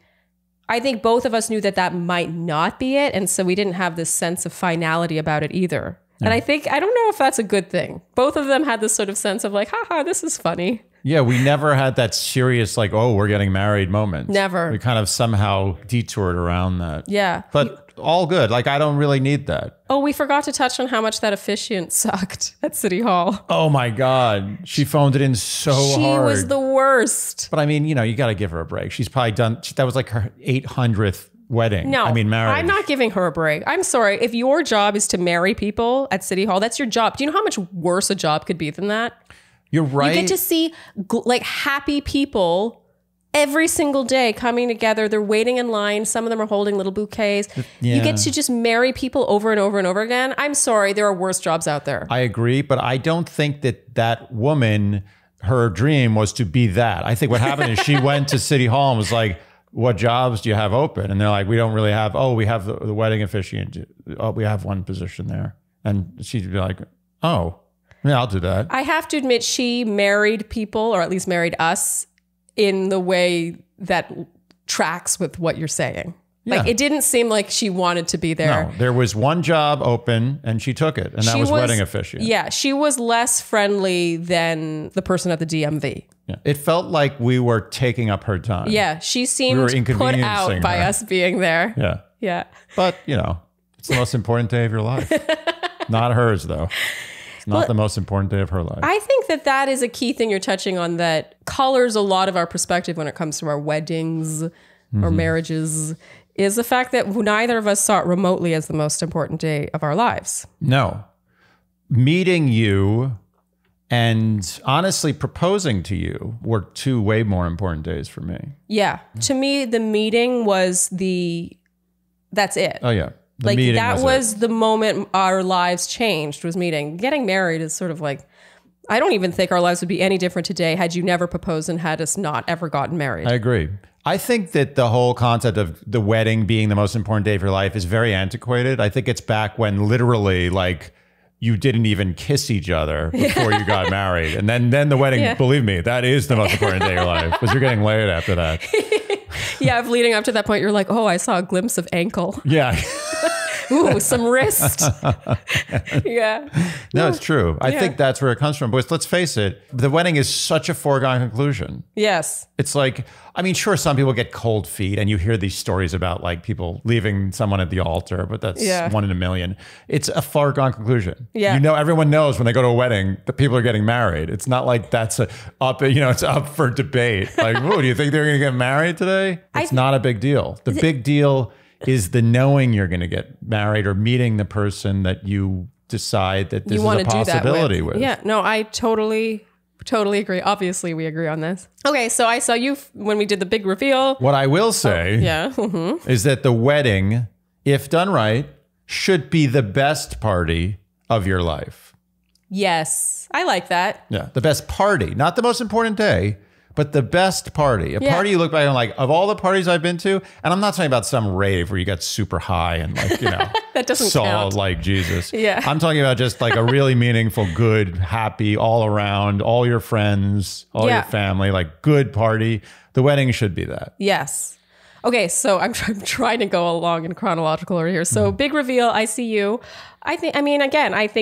I think both of us knew that might not be it. And so we didn't have this sense of finality about it either. Yeah. And I don't know if that's a good thing. Both of them had this sort of sense of like, haha, this is funny. Yeah, we never had that serious like, oh, we're getting married moment. Never. We kind of somehow detoured around that. Yeah. But all good. Like, I don't really need that. Oh, we forgot to touch on how much that officiant sucked at City Hall. Oh my God. She phoned it in so hard. She was the worst. But I mean, you got to give her a break. She's probably done, that was like her 800th wedding. No, marriage. I'm not giving her a break. I'm sorry. If your job is to marry people at City Hall, that's your job. Do you know how much worse a job could be than that? You're right. You get to see like happy people every single day coming together. They're waiting in line. Some of them are holding little bouquets. Yeah. You get to just marry people over and over and over again. I'm sorry. There are worse jobs out there. I agree. But I don't think that woman, her dream was to be that. I think what happened is she went to City Hall and was like, what jobs do you have open? And they're like, we don't really have, we have the wedding officiant. Oh, we have one position there. And she'd be like, oh, yeah, I'll do that. I have to admit, she married people, or at least married us, in the way that tracks with what you're saying. Yeah. Like, it didn't seem like she wanted to be there. No, there was one job open and she took it. And that was wedding officiant. Yeah, she was less friendly than the person at the DMV. Yeah. It felt like we were taking up her time. Yeah, she seemed put out by us being there. Yeah. Yeah. But, it's the most important day of your life. Not hers, though. It's not the most important day of her life. I think that that is a key thing you're touching on that colors a lot of our perspective when it comes to our weddings or marriages, is the fact that neither of us saw it remotely as the most important day of our lives. No. Meeting you and honestly proposing to you were two way more important days for me. Yeah. To me, the meeting was that's it. Oh, yeah. The like meeting that was the moment our lives changed, was meeting. Getting married is sort of like, I don't even think our lives would be any different today had you never proposed and had us not ever gotten married. I agree. I think that the whole concept of the wedding being the most important day of your life is very antiquated. I think it's back when literally like you didn't even kiss each other before you got married. And then the wedding, believe me, that is the most important day of your life, because you're getting laid after that. Yeah, leading up to that point, you're like, oh, I saw a glimpse of ankle. Yeah. Ooh, some wrist. Yeah. No, it's true. I think that's where it comes from. But let's face it, the wedding is such a foregone conclusion. Yes. It's like, I mean, sure, some people get cold feet and you hear these stories about like people leaving someone at the altar, but that's 1 in a million. It's a foregone conclusion. Yeah. You know, everyone knows when they go to a wedding, the people are getting married. It's not like that's it's up for debate. Like, whoa, do you think they're going to get married today? It's not a big deal. The big deal is the knowing you're going to get married or meeting the person that you decide that this is a possibility with. Yeah, no, I totally agree. Obviously, we agree on this. Okay, so I saw you when we did the big reveal. What I will say is that the wedding, if done right, should be the best party of your life. Yes, I like that. Yeah, the best party, not the most important day, but the best party. A party you look back on, like, of all the parties I've been to, and I'm not talking about some rave where you got super high and like, that doesn't saw count. like Jesus. Yeah. I'm talking about just like a really meaningful, good, happy, all around, all your friends, all your family, like good party. The wedding should be that. Yes. Okay, so I'm trying to go along in chronological order here. So big reveal, I see you. I think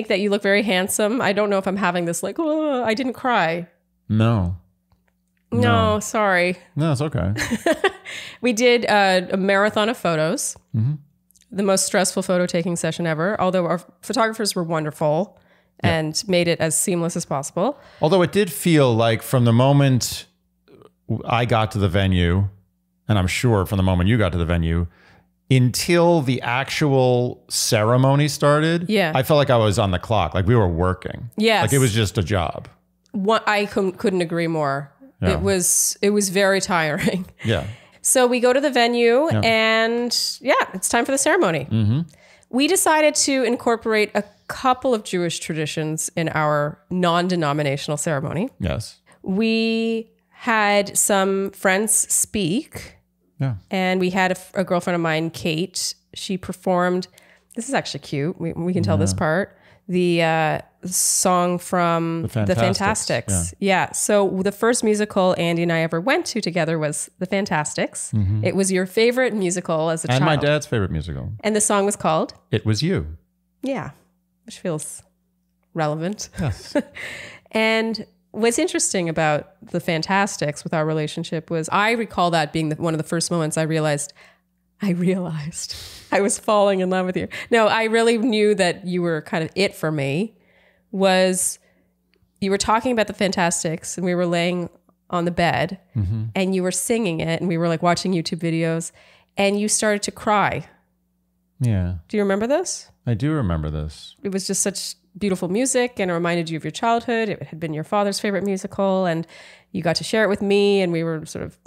that you look very handsome. I don't know if I'm having this like, oh, I didn't cry. No, sorry. No, it's okay. We did a marathon of photos. The most stressful photo taking session ever, although our photographers were wonderful and made it as seamless as possible. Although it did feel like from the moment I got to the venue, and I'm sure from the moment you got to the venue, until the actual ceremony started, I felt like I was on the clock, like we were working. Yes. Like it was just a job. I couldn't agree more. Yeah. It was very tiring. Yeah. So we go to the venue and it's time for the ceremony. We decided to incorporate a couple of Jewish traditions in our non-denominational ceremony. Yes. We had some friends speak. Yeah. And we had a girlfriend of mine, Kate. She performed, this is actually cute. We can tell this part. The song from The Fantastics. Yeah. So the first musical Andy and I ever went to together was The Fantastics. It was your favorite musical as a child. And my dad's favorite musical. And the song was called? It Was You. Yeah. Which feels relevant. Yes. And what's interesting about The Fantastics with our relationship was I recall that being one of the first moments I realized I was falling in love with you. No, I really knew that you were kind of it for me. Was you were talking about The Fantastics and we were laying on the bed and you were singing it and we were like watching YouTube videos and you started to cry. Yeah. Do you remember this? I do remember this. It was just such beautiful music and it reminded you of your childhood. It had been your father's favorite musical and you got to share it with me and we were sort of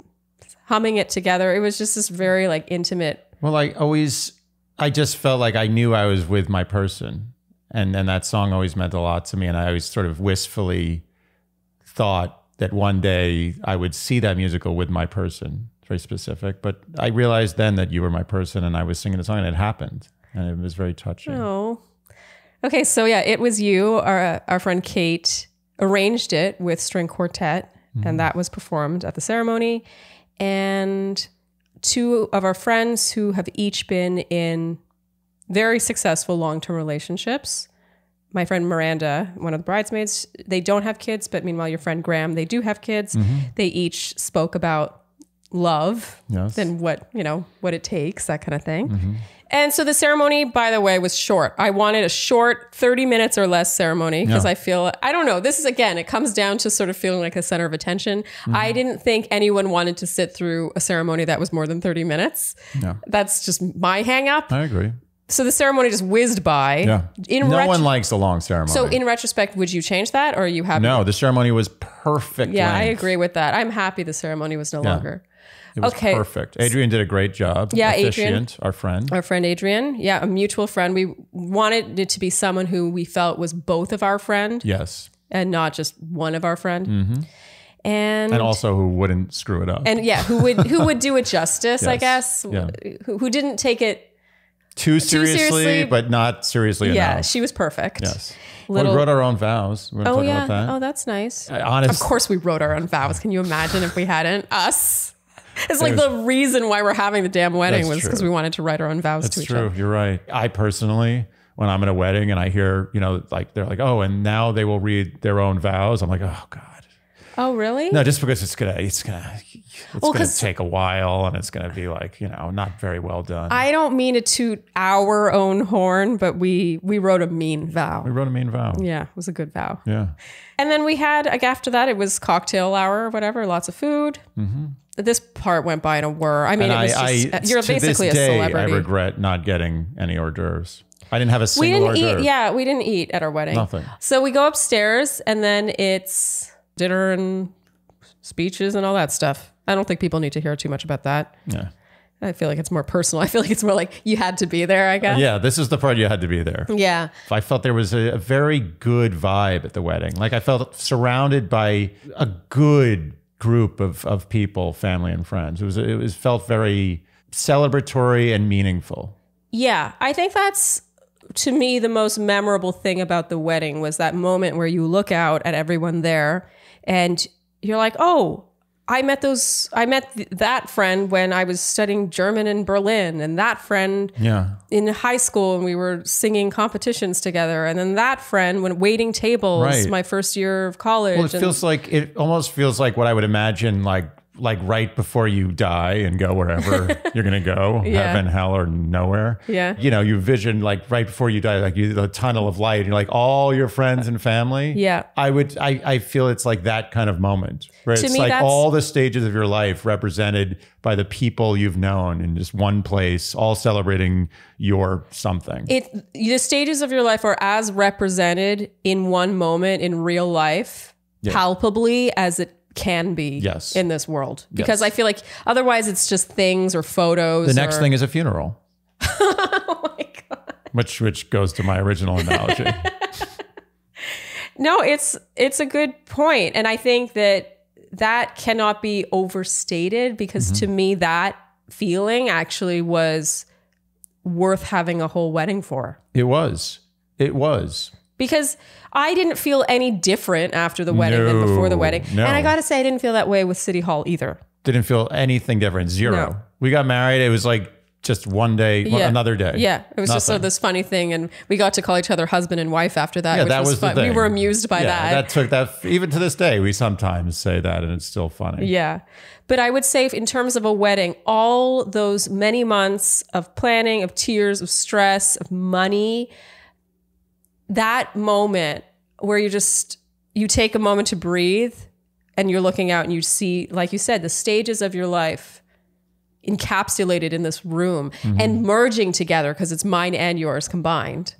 humming it together. It was just this very like intimate. Well, I just felt like I knew I was with my person. And that song always meant a lot to me. And I always sort of wistfully thought that one day I would see that musical with my person. It's very specific. But I realized then that you were my person and I was singing the song and it happened. And it was very touching. Oh. Okay, so It Was You. Our friend Kate arranged it with string quartet. And that was performed at the ceremony. And two of our friends who have each been in very successful long-term relationships. My friend Miranda, one of the bridesmaids, they don't have kids, but meanwhile your friend Graham, they do have kids. They each spoke about love Yes. than what it takes, that kind of thing. And so the ceremony, by the way, was short. I wanted a short 30 minutes or less ceremony because I feel, I don't know, this is, again, it comes down to sort of feeling like the center of attention. I didn't think anyone wanted to sit through a ceremony that was more than 30 minutes. No. That's just my hang up. I agree. So the ceremony just whizzed by. Yeah. No one likes a long ceremony. So in retrospect, would you change that, or are you happy? No, the ceremony was perfect. Yeah, I length. agree with that. I'm happy the ceremony was no longer. It was perfect. Adrian did a great job. Yeah, Officiant, Adrian, our friend Adrian. Yeah, a mutual friend. We wanted it to be someone who we felt was both of our friend. Yes. And not just one of our friend. And also who wouldn't screw it up. And who would do it justice, I guess. Yeah. Who didn't take it too seriously, but not seriously enough. Yeah, she was perfect. Yes. We wrote our own vows. We're talk about that. Oh, that's nice. Honest. Of course we wrote our own vows. Can you imagine if we hadn't? Us. It's like the reason why we're having the damn wedding was because we wanted to write our own vows to each other. That's true. You're right. I personally, when I'm at a wedding and I hear, like they're like, oh, and now they will read their own vows. I'm like, oh God. Oh, really? No, just because it's gonna take a while and it's gonna be like, not very well done. I don't mean to toot our own horn, but we wrote a mean vow. We wrote a mean vow. Yeah, it was a good vow. Yeah. And then we had, like, after that, it was cocktail hour or whatever, lots of food. This part went by in a whir. I mean, you're basically a celebrity. I regret not getting any hors d'oeuvres. I didn't have a single hors d'oeuvre. Yeah, we didn't eat at our wedding. Nothing. So we go upstairs and then it's dinner and speeches and all that stuff. I don't think people need to hear too much about that. Yeah. I feel like it's more personal. I feel like it's more like you had to be there, I guess. Yeah, this is the part you had to be there. Yeah. I felt there was a very good vibe at the wedding. Like I felt surrounded by a good group of people, family and friends. It felt very celebratory and meaningful. Yeah, I think that's, to me, the most memorable thing about the wedding was that moment where you look out at everyone there and you're like, oh, I met that friend when I was studying German in Berlin, and that friend in high school and we were singing competitions together, and then that friend when waiting tables my first year of college. Well, it almost feels like what I would imagine like right before you die and go wherever you're going to go, heaven, hell, or nowhere. Yeah. You vision like right before you die, like the tunnel of light, and you're like all your friends and family. Yeah. I feel it's like that kind of moment where it's like all the stages of your life represented by the people you've known in just one place, all celebrating your something. The stages of your life are as represented in one moment in real life, palpably as it can be in this world, because I feel like otherwise it's just things or photos. The next thing is a funeral. Oh my God. Which goes to my original analogy. No, it's a good point. And I think that cannot be overstated, because to me, that feeling actually was worth having a whole wedding for. It was. Because I didn't feel any different after the wedding than before the wedding. No. And I got to say, I didn't feel that way with City Hall either. Didn't feel anything different. Zero. No. We got married. It was like just one day, another day. Yeah. It was just this funny thing. And we got to call each other husband and wife after that, which was fun. We were amused by that. Even to this day, we sometimes say that and it's still funny. Yeah. But I would say in terms of a wedding, all those many months of planning, of tears, of stress, of money, that moment where you take a moment to breathe and you're looking out and you see, like you said, the stages of your life encapsulated in this room and merging together, because it's mine and yours combined,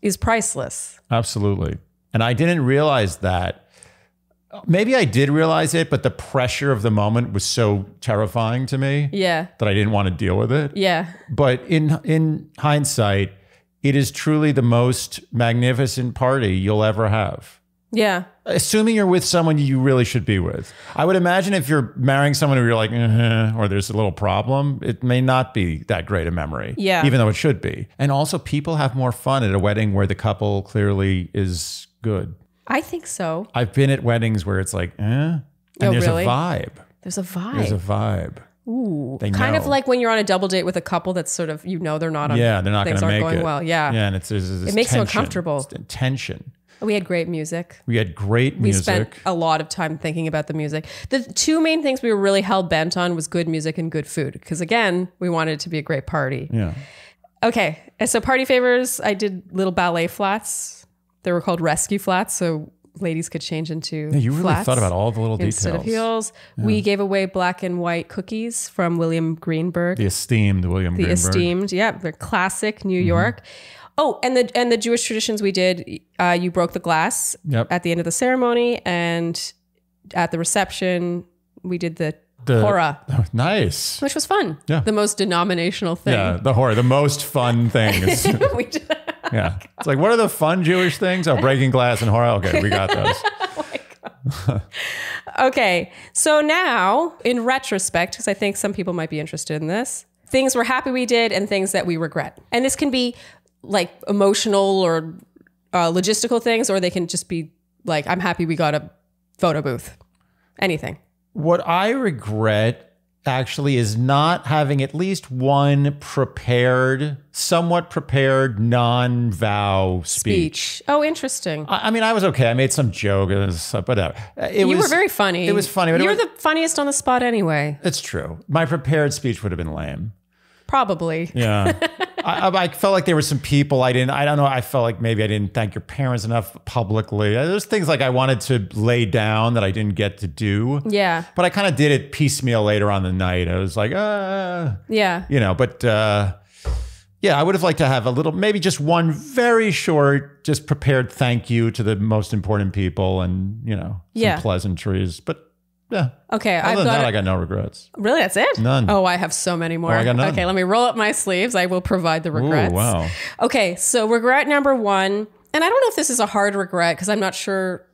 is priceless. Absolutely. And I didn't realize that. Maybe I did realize it, but the pressure of the moment was so terrifying to me that I didn't want to deal with it. Yeah. But in hindsight, it is truly the most magnificent party you'll ever have. Yeah. Assuming you're with someone you really should be with. I would imagine if you're marrying someone who you're like, or there's a little problem, it may not be that great a memory. Yeah. Even though it should be. And also, people have more fun at a wedding where the couple clearly is good. I think so. I've been at weddings where it's like, and there's really? a vibe. There's a vibe. There's a vibe. Ooh, kind of like when you're on a double date with a couple that's sort of, they're not on, they're not things going to aren't make going it. well. Yeah. Yeah. And there's this it makes tension. you uncomfortable. Tension. We had great music. We had great We music. spent a lot of time thinking about the music. The two main things we were really hell-bent on was good music and good food. Because again, we wanted it to be a great party. Yeah. Okay, so party favors, I did little ballet flats. They were called rescue flats, so ladies could change into Yeah, you really flats thought about all the little details. instead of heels. Yeah. We gave away black and white cookies from William Greenberg. The esteemed William Greenberg. The esteemed, yeah, the classic New York. Oh, and the Jewish traditions we did, you broke the glass at the end of the ceremony, and at the reception, we did the Hora. Oh, nice. Which was fun. Yeah. The most denominational thing. Yeah, the Hora, the most fun thing. We did. Yeah. It's like, what are the fun Jewish things? Oh, breaking glass and Hora. Okay, we got those. Oh my God. Okay, so now, in retrospect, because I think some people might be interested in this, things we're happy we did and things that we regret. And this can be like emotional or logistical things, or they can just be like, I'm happy we got a photo booth. Anything. What I regret actually is not having at least one somewhat prepared non-vow speech. Oh, interesting. I mean, I was okay. I made some joke, whatever. You were very funny. It was funny. But You're the funniest on the spot anyway. It's true. My prepared speech would have been lame. Probably. Yeah. I felt like there were some people I don't know. I felt like maybe I didn't thank your parents enough publicly. There's things like I wanted to lay down that I didn't get to do. Yeah. But I kind of did it piecemeal later on the night. I was like, yeah. You know, but yeah, I would have liked to have a little, maybe just one very short, just prepared thank you to the most important people and, you know, some pleasantries. But yeah. Okay. Other than that, I got no regrets. Really? That's it? None. Oh, I have so many more. Oh, I got none. Okay, let me roll up my sleeves. I will provide the regrets. Ooh, wow. Okay, so regret number one, and I don't know if this is a hard regret because I'm not sure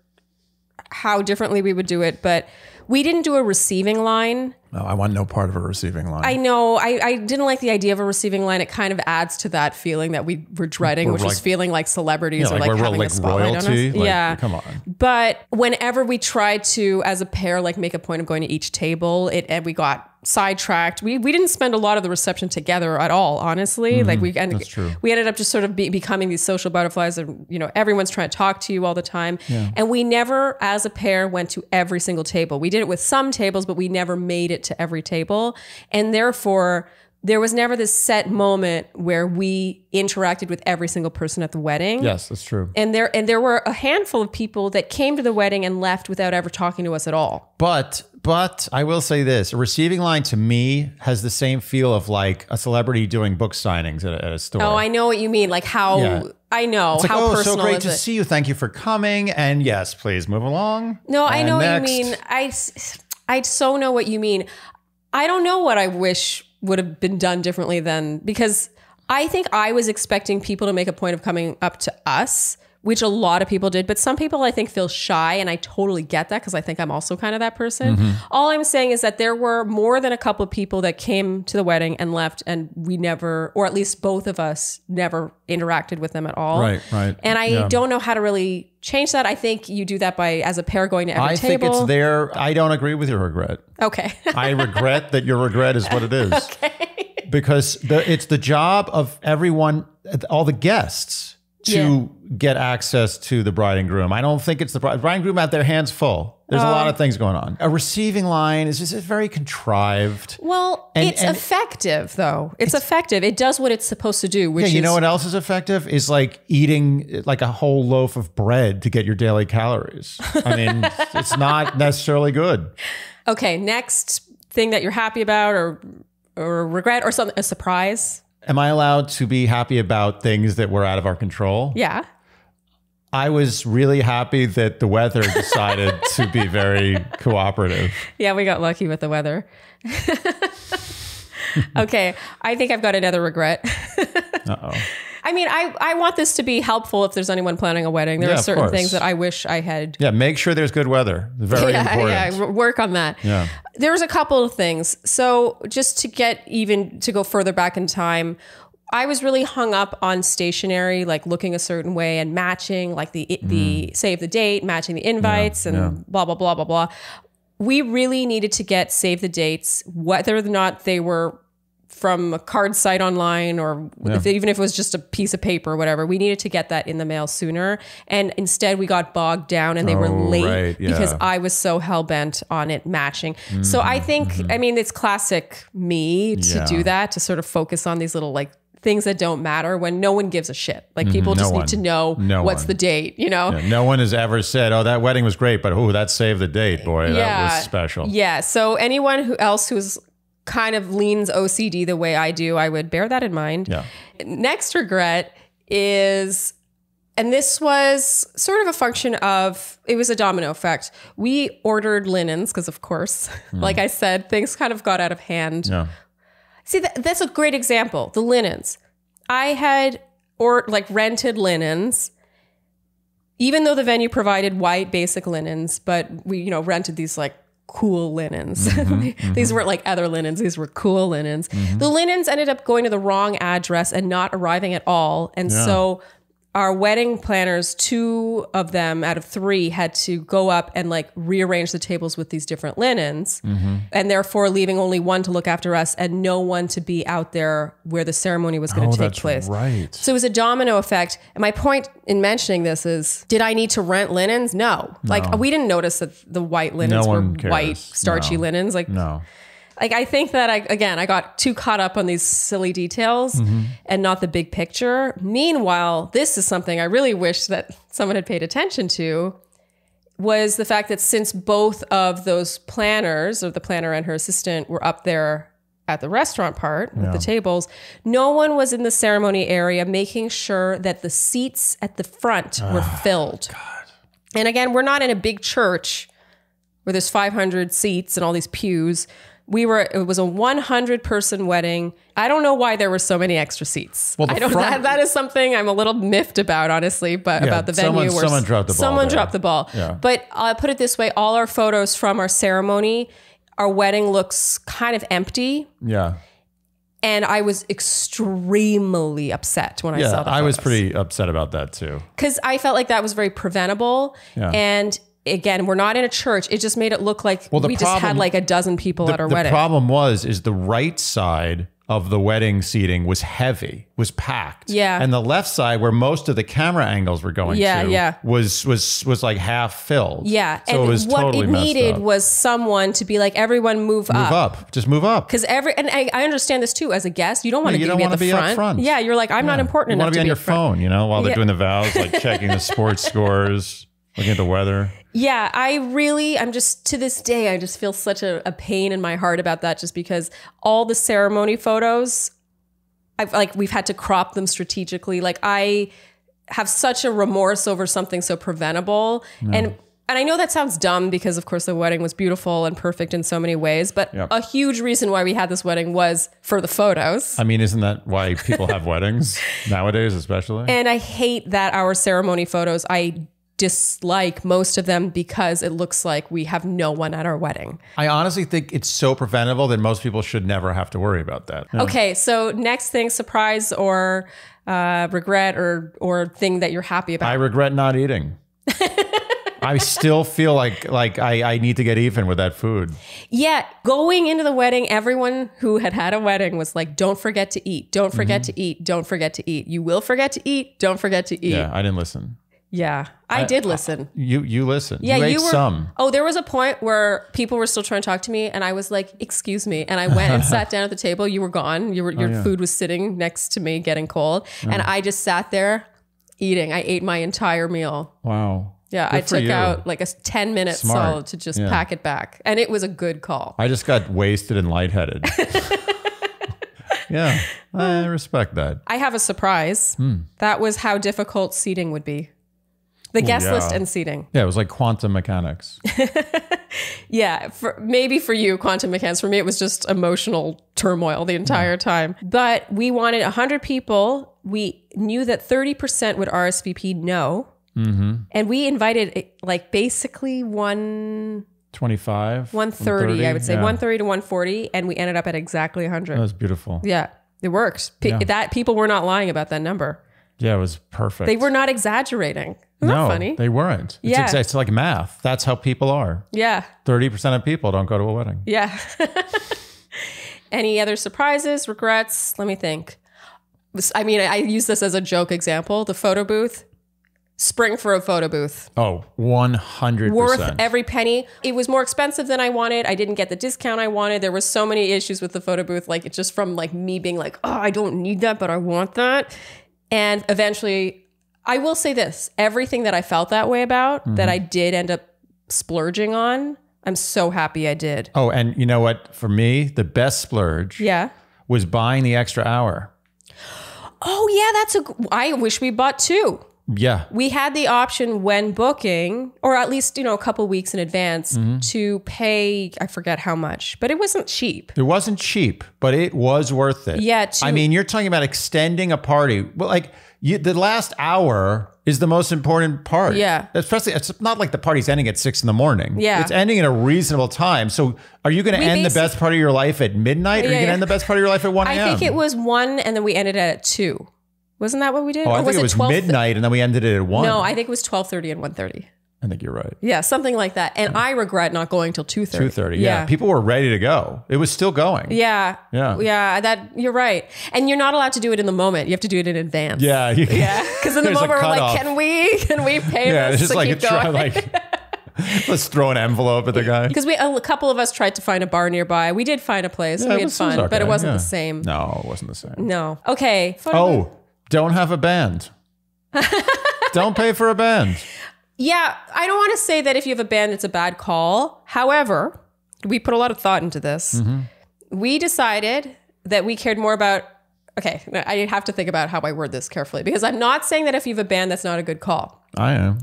how differently we would do it, but we didn't do a receiving line. No, I want no part of a receiving line. I know. I didn't like the idea of a receiving line. It kind of adds to that feeling that we were dreading, which was feeling like celebrities or like having a spotlight royalty. on us. Yeah. Come on. But whenever we tried to, as a pair, like make a point of going to each table, and we got sidetracked. We didn't spend a lot of the reception together at all, honestly. Like that's true. We ended up just sort of becoming these social butterflies, and you know, everyone's trying to talk to you all the time. Yeah. And we never, as a pair, went to every single table. We did it with some tables, but we never made it to every table. And therefore, there was never this set moment where we interacted with every single person at the wedding. Yes, that's true. And there were a handful of people that came to the wedding and left without ever talking to us at all. But I will say this, a receiving line to me has the same feel of like a celebrity doing book signings at a store. Oh, I know what you mean. Like how, I know, it's like, how personal so great is to see you. Thank you for coming. And yes, please move along. No, I know next. what you mean. I so know what you mean. I don't know what I wish would have been done differently then, because I think I was expecting people to make a point of coming up to us, which a lot of people did, but some people I think feel shy, and I totally get that because I think I'm also kind of that person. All I'm saying is that there were more than a couple of people that came to the wedding and left, and we never, or at least both of us never interacted with them at all. Right. And I don't know how to really change that. I think you do that by, as a pair, going to every table. I think it's there. I don't agree with your regret. Okay. I regret that your regret is what it is. Okay. Because it's the job of everyone, all the guests, to get access to the bride and groom. I don't think it's the bride and groom have their hands full. There's a lot of things going on. A receiving line is just very contrived. Well, it's effective though. It's effective. It does what it's supposed to do, which is... you know what else is effective? Is like eating like a whole loaf of bread to get your daily calories. I mean, it's not necessarily good. Okay, next thing that you're happy about or regret or something, a surprise. Am I allowed to be happy about things that were out of our control? Yeah. I was really happy that the weather decided to be very cooperative. Yeah, we got lucky with the weather. Okay, I think I've got another regret. Uh-oh. I mean, I want this to be helpful if there's anyone planning a wedding. There are certain things that I wish I had. Yeah, make sure there's good weather. Very important. Yeah, work on that. Yeah. There's a couple of things. So just to go further back in time, I was really hung up on stationery, like looking a certain way and matching, like the save the date, matching the invites and blah, blah, blah, blah, blah. We really needed to get save the dates, whether or not they were from a card site online, or even if it was just a piece of paper or whatever, we needed to get that in the mail sooner. And instead we got bogged down and they were late because I was so hell-bent on it matching. So I think, I mean, it's classic me to do that, to sort of focus on these little like things that don't matter when no one gives a shit. Like people just need to know what's the date, you know? Yeah, no one has ever said, oh, that wedding was great, but oh, that saved the date. Boy, that was special. Yeah. So anyone else who's kind of leans OCD the way I do, I would bear that in mind. Yeah. Next regret is, and this was sort of a function of, it was a domino effect. We ordered linens because, of course, like I said, things kind of got out of hand. Yeah. See, that's a great example. The linens. I had rented linens, even though the venue provided white basic linens, but we, rented these like cool linens. These weren't like other linens. These were cool linens. The linens ended up going to the wrong address and not arriving at all. And so our wedding planners, 2 of them out of 3 had to go up and like rearrange the tables with these different linens, and therefore leaving only one to look after us and no one to be out there where the ceremony was going to take place. Right. So it was a domino effect. And my point in mentioning this is, did I need to rent linens? No. Like we didn't notice that the white linens were white, starchy linens. Like no. Like, I think that I got too caught up on these silly details and not the big picture. Meanwhile, this is something I really wish that someone had paid attention to, was the fact that since both of those planners, or the planner and her assistant, were up there at the restaurant part with the tables, no one was in the ceremony area making sure that the seats at the front were filled. God. And again, we're not in a big church where there's 500 seats and all these pews. It was a 100-person wedding. I don't know why there were so many extra seats. Well, that is something I'm a little miffed about, honestly, but about the venue. Someone dropped the ball. Someone dropped the ball. Yeah. But I'll put it this way. All our photos from our ceremony, our wedding looks kind of empty. Yeah. And I was extremely upset when I saw the photos. I was pretty upset about that too. Because I felt like that was very preventable. Yeah. And again, we're not in a church. It just made it look like we just had like a dozen people at our wedding. The problem was the right side of the wedding seating was heavy, was packed. Yeah. And the left side, where most of the camera angles were going was like half filled. Yeah. So and it was totally what it needed was someone to be like, everyone move up. Move up. Just move up. Because I understand this too, as a guest, you don't want to be at the front. Up front. Yeah. You're like, I'm not important enough to be on your phone, while they're doing the vows, like checking the sports scores, looking at the weather. Yeah, I'm just, to this day, I just feel such a pain in my heart about that, just because all the ceremony photos, we've had to crop them strategically. Like, I have such a remorse over something so preventable. Yeah. And I know that sounds dumb because, of course, the wedding was beautiful and perfect in so many ways, but a huge reason why we had this wedding was for the photos. I mean, isn't that why people have weddings nowadays, especially? And I hate that our ceremony photos, I dislike most of them because it looks like we have no one at our wedding. I honestly think it's so preventable that most people should never have to worry about that. Yeah. Okay, so next thing, surprise or regret or thing that you're happy about. I regret not eating. I still feel like I need to get even with that food. Yeah, going into the wedding, everyone who had a wedding was like, don't forget to eat, don't forget to eat, don't forget to eat. You will forget to eat, don't forget to eat. Yeah, I didn't listen. Yeah, I did listen. You listened. Yeah, you ate some. Oh, there was a point where people were still trying to talk to me, and I was like, "Excuse me," and I went and sat down at the table. You were gone. Your food was sitting next to me, getting cold, and I just sat there eating. I ate my entire meal. Wow. Yeah, I took out like a 10-minute solid to just pack it back, and it was a good call. I just got wasted and lightheaded. Yeah, I respect that. I have a surprise. That was how difficult seating would be. The guest list and seating. Yeah, it was like quantum mechanics. Yeah, maybe for you, quantum mechanics. For me, it was just emotional turmoil the entire time. But we wanted 100 people. We knew that 30% would RSVP no. And we invited like basically 125, 130, I would say 130 to 140. And we ended up at exactly 100. That was beautiful. Yeah, it worked. That people were not lying about that number. Yeah, it was perfect. They were not exaggerating. Isn't that funny? They weren't. It's like math. That's how people are. Yeah. 30% of people don't go to a wedding. Yeah. Any other surprises, regrets? Let me think. I mean, I use this as a joke example. The photo booth. Spring for a photo booth. Oh, 100%. Worth every penny. It was more expensive than I wanted. I didn't get the discount I wanted. There were so many issues with the photo booth. Like, it's just from like me being like, oh, I don't need that, but I want that. And eventually, I will say this, everything that I felt that way about, that I did end up splurging on, I'm so happy I did. Oh, and you know what? For me, the best splurge was buying the extra hour. Oh yeah, I wish we bought 2. Yeah. We had the option when booking, or at least, a couple weeks in advance, to pay, I forget how much, but it wasn't cheap. It wasn't cheap, but it was worth it. Yeah. I mean, you're talking about extending a party. Well, like the last hour is the most important part. Yeah. Especially, it's not like the party's ending at 6 a.m. Yeah. It's ending at a reasonable time. So are you going to end the best part of your life at midnight, or are you going to end the best part of your life at 1 a.m.? I think it was 1 and then we ended it at 2. Wasn't that what we did? Oh, I think it was midnight and then we ended it at 1. No, I think it was 12:30 and 1:30. I think you're right. Yeah, something like that. And I regret not going till 2:30. 2:30, yeah. People were ready to go. It was still going. Yeah. Yeah. Yeah, you're right. And you're not allowed to do it in the moment. You have to do it in advance. Yeah. Yeah. Because in the moment we're like, can we pay this just to like keep going? Let's throw an envelope at the guy. Because a couple of us tried to find a bar nearby. We did find a place. And we had fun, but it wasn't the same. No, it wasn't the same. No. Okay. Don't have a band. Don't pay for a band. Yeah, I don't want to say that if you have a band, it's a bad call. However, we put a lot of thought into this. We decided that we cared more about, okay, I have to think about how I word this carefully, because I'm not saying that if you have a band, that's not a good call. I am.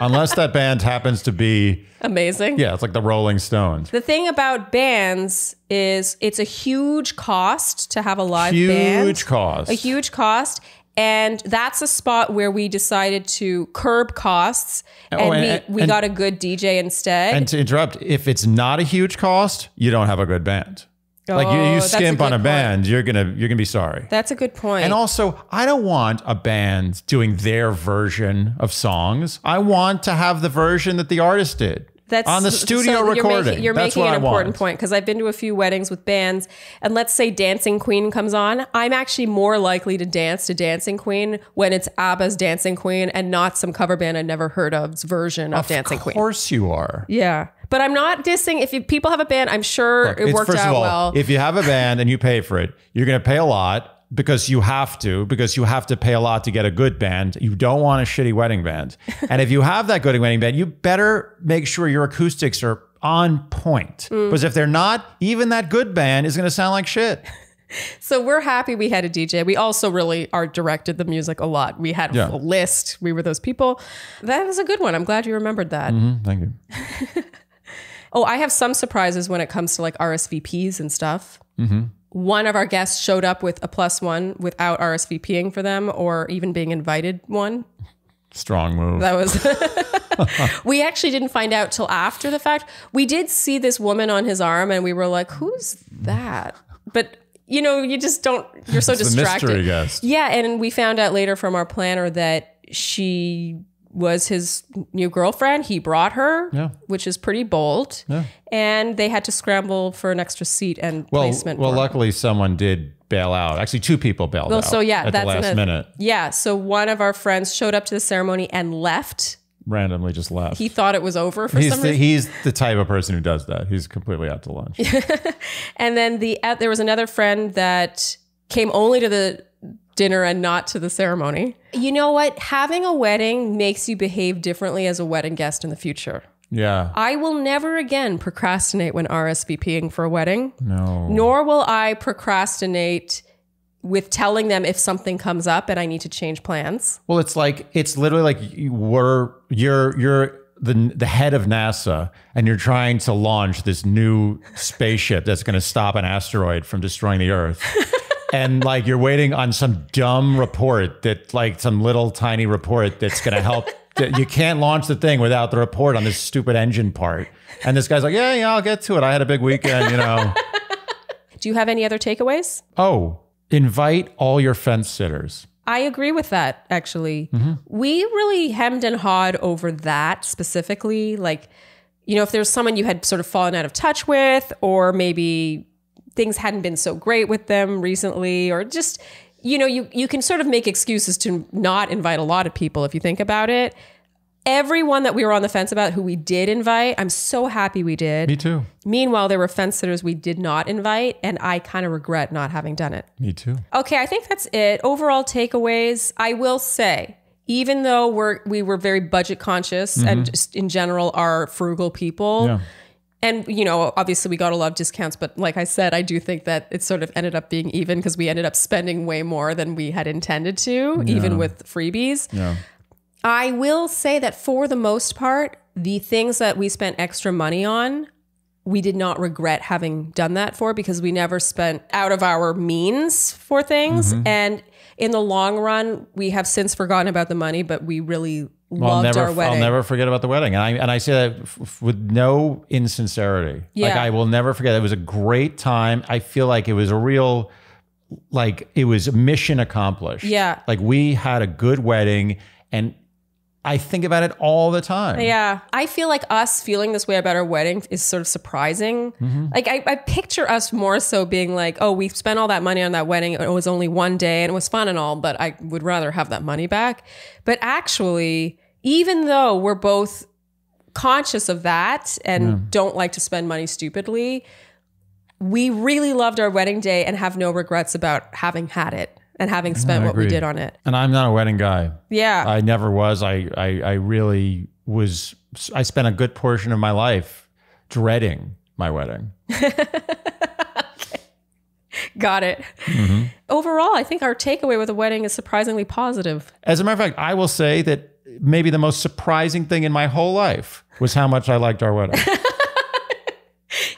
Unless that band happens to be amazing. Yeah, it's like the Rolling Stones. The thing about bands is it's a huge cost to have a live band. Huge cost. A huge cost. And that's a spot where we decided to curb costs and we got a good DJ instead. And to interrupt, if it's not a huge cost, you don't have a good band. Like you skimp on a band, you're gonna be sorry. That's a good point. And also, I don't want a band doing their version of songs. I want to have the version that the artist did. That's on the studio recording. You're making an important point, because I've been to a few weddings with bands, and let's say Dancing Queen comes on. I'm actually more likely to dance to Dancing Queen when it's ABBA's Dancing Queen and not some cover band I've never heard of's version of Dancing Queen. Of course you are. Yeah. But I'm not dissing. If people have a band, I'm sure it worked out well. If you have a band and you pay for it, you're going to pay a lot. Because you have to pay a lot to get a good band. You don't want a shitty wedding band. And if you have that good wedding band, you better make sure your acoustics are on point. Because if they're not, even that good band is going to sound like shit. So we're happy we had a DJ. We also really directed the music a lot. We had a list. We were those people. That was a good one. I'm glad you remembered that. Thank you. Oh, I have some surprises when it comes to like RSVPs and stuff. One of our guests showed up with a +1 without RSVPing for them or even being invited one. Strong move. That was, we actually didn't find out till after the fact. We did see this woman on his arm and we were like, who's that? But you just don't, you're so distracted. The mystery guest. Yeah. And we found out later from our planner that she was his new girlfriend. He brought her, which is pretty bold. Yeah. And they had to scramble for an extra seat and placement. Well, luckily someone did bail out. Actually, 2 people bailed out at the last minute. Yeah. So one of our friends showed up to the ceremony and left. Randomly just left. He thought it was over for some reason. He's the type of person who does that. He's completely out to lunch. And then there was another friend that came only to the dinner and not to the ceremony. You know what? Having a wedding makes you behave differently as a wedding guest in the future. Yeah. I will never again procrastinate when RSVPing for a wedding. No. Nor will I procrastinate with telling them if something comes up and I need to change plans. Well, it's literally like you're the head of NASA and you're trying to launch this new spaceship that's going to stop an asteroid from destroying the Earth. And like you're waiting on some dumb report some little tiny report that's going to help. You can't launch the thing without the report on this stupid engine part. And this guy's like, yeah, I'll get to it. I had a big weekend, Do you have any other takeaways? Oh, invite all your fence sitters. I agree with that, actually. We really hemmed and hawed over that specifically. Like, if there's someone you had sort of fallen out of touch with, or maybe things hadn't been so great with them recently, or just, you can sort of make excuses to not invite a lot of people if you think about it. Everyone that we were on the fence about who we did invite, I'm so happy we did. Me too. Meanwhile, there were fence sitters we did not invite, and I kind of regret not having done it. Me too. Okay, I think that's it. Overall takeaways, I will say, even though we were very budget conscious and just in general are frugal people, and, obviously we got a lot of discounts, but like I said, I do think that it sort of ended up being even because we ended up spending way more than we had intended to, even with freebies. Yeah. I will say that for the most part, the things that we spent extra money on, we did not regret having done that for, because we never spent out of our means for things. And in the long run, we have since forgotten about the money, but we really loved our wedding. I'll never forget about the wedding. And I say that with no insincerity. Yeah. Like, I will never forget. It was a great time. I feel like it was a real, like, it was mission accomplished. Yeah. Like, we had a good wedding, and I think about it all the time. Yeah. I feel like us feeling this way about our wedding is sort of surprising. Like, I picture us more so being like, oh, we spent all that money on that wedding. It was only one day and it was fun and all, but I would rather have that money back. But actually, even though we're both conscious of that and don't like to spend money stupidly, we really loved our wedding day and have no regrets about having had it and having spent what we did on it. And I'm not a wedding guy. Yeah. I never was. I really was. I spent a good portion of my life dreading my wedding. Okay. Got it. Overall, I think our takeaway with the wedding is surprisingly positive. As a matter of fact, I will say that maybe the most surprising thing in my whole life was how much I liked our wedding.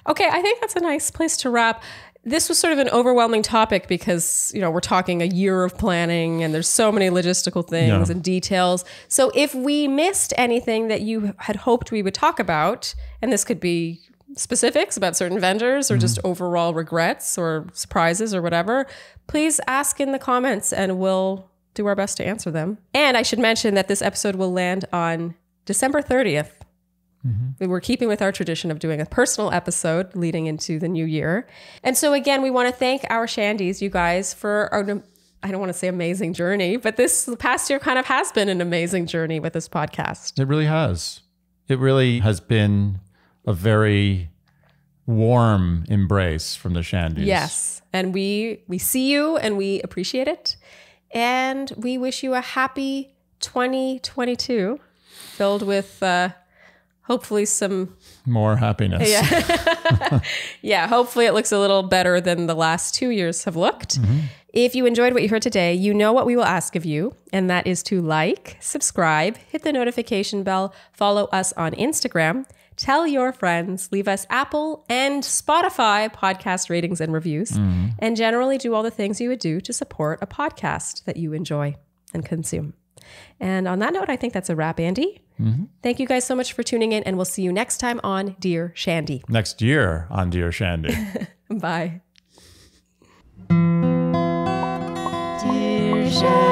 Okay, I think that's a nice place to wrap. This was sort of an overwhelming topic because, we're talking a year of planning and there's so many logistical things and details. So if we missed anything that you had hoped we would talk about, and this could be specifics about certain vendors or just overall regrets or surprises or whatever, please ask in the comments and we'll do our best to answer them. And I should mention that this episode will land on December 30th. We're keeping with our tradition of doing a personal episode leading into the new year. And so again, we want to thank our Shandies, you guys, for our, I don't want to say amazing journey, but this past year kind of has been an amazing journey with this podcast. It really has. It really has been a very warm embrace from the Shandies. Yes. And we see you and we appreciate it. And we wish you a happy 2022 filled with hopefully some more happiness. Yeah. Yeah. Hopefully it looks a little better than the last 2 years have looked. If you enjoyed what you heard today, you know what we will ask of you, and that is to like, subscribe, hit the notification bell, follow us on Instagram, tell your friends, leave us Apple and Spotify podcast ratings and reviews, and generally do all the things you would do to support a podcast that you enjoy and consume. And on that note, I think that's a wrap, Andy. Thank you guys so much for tuning in, and we'll see you next time on Dear Shandy. Next year on Dear Shandy. Bye. Dear Shandy.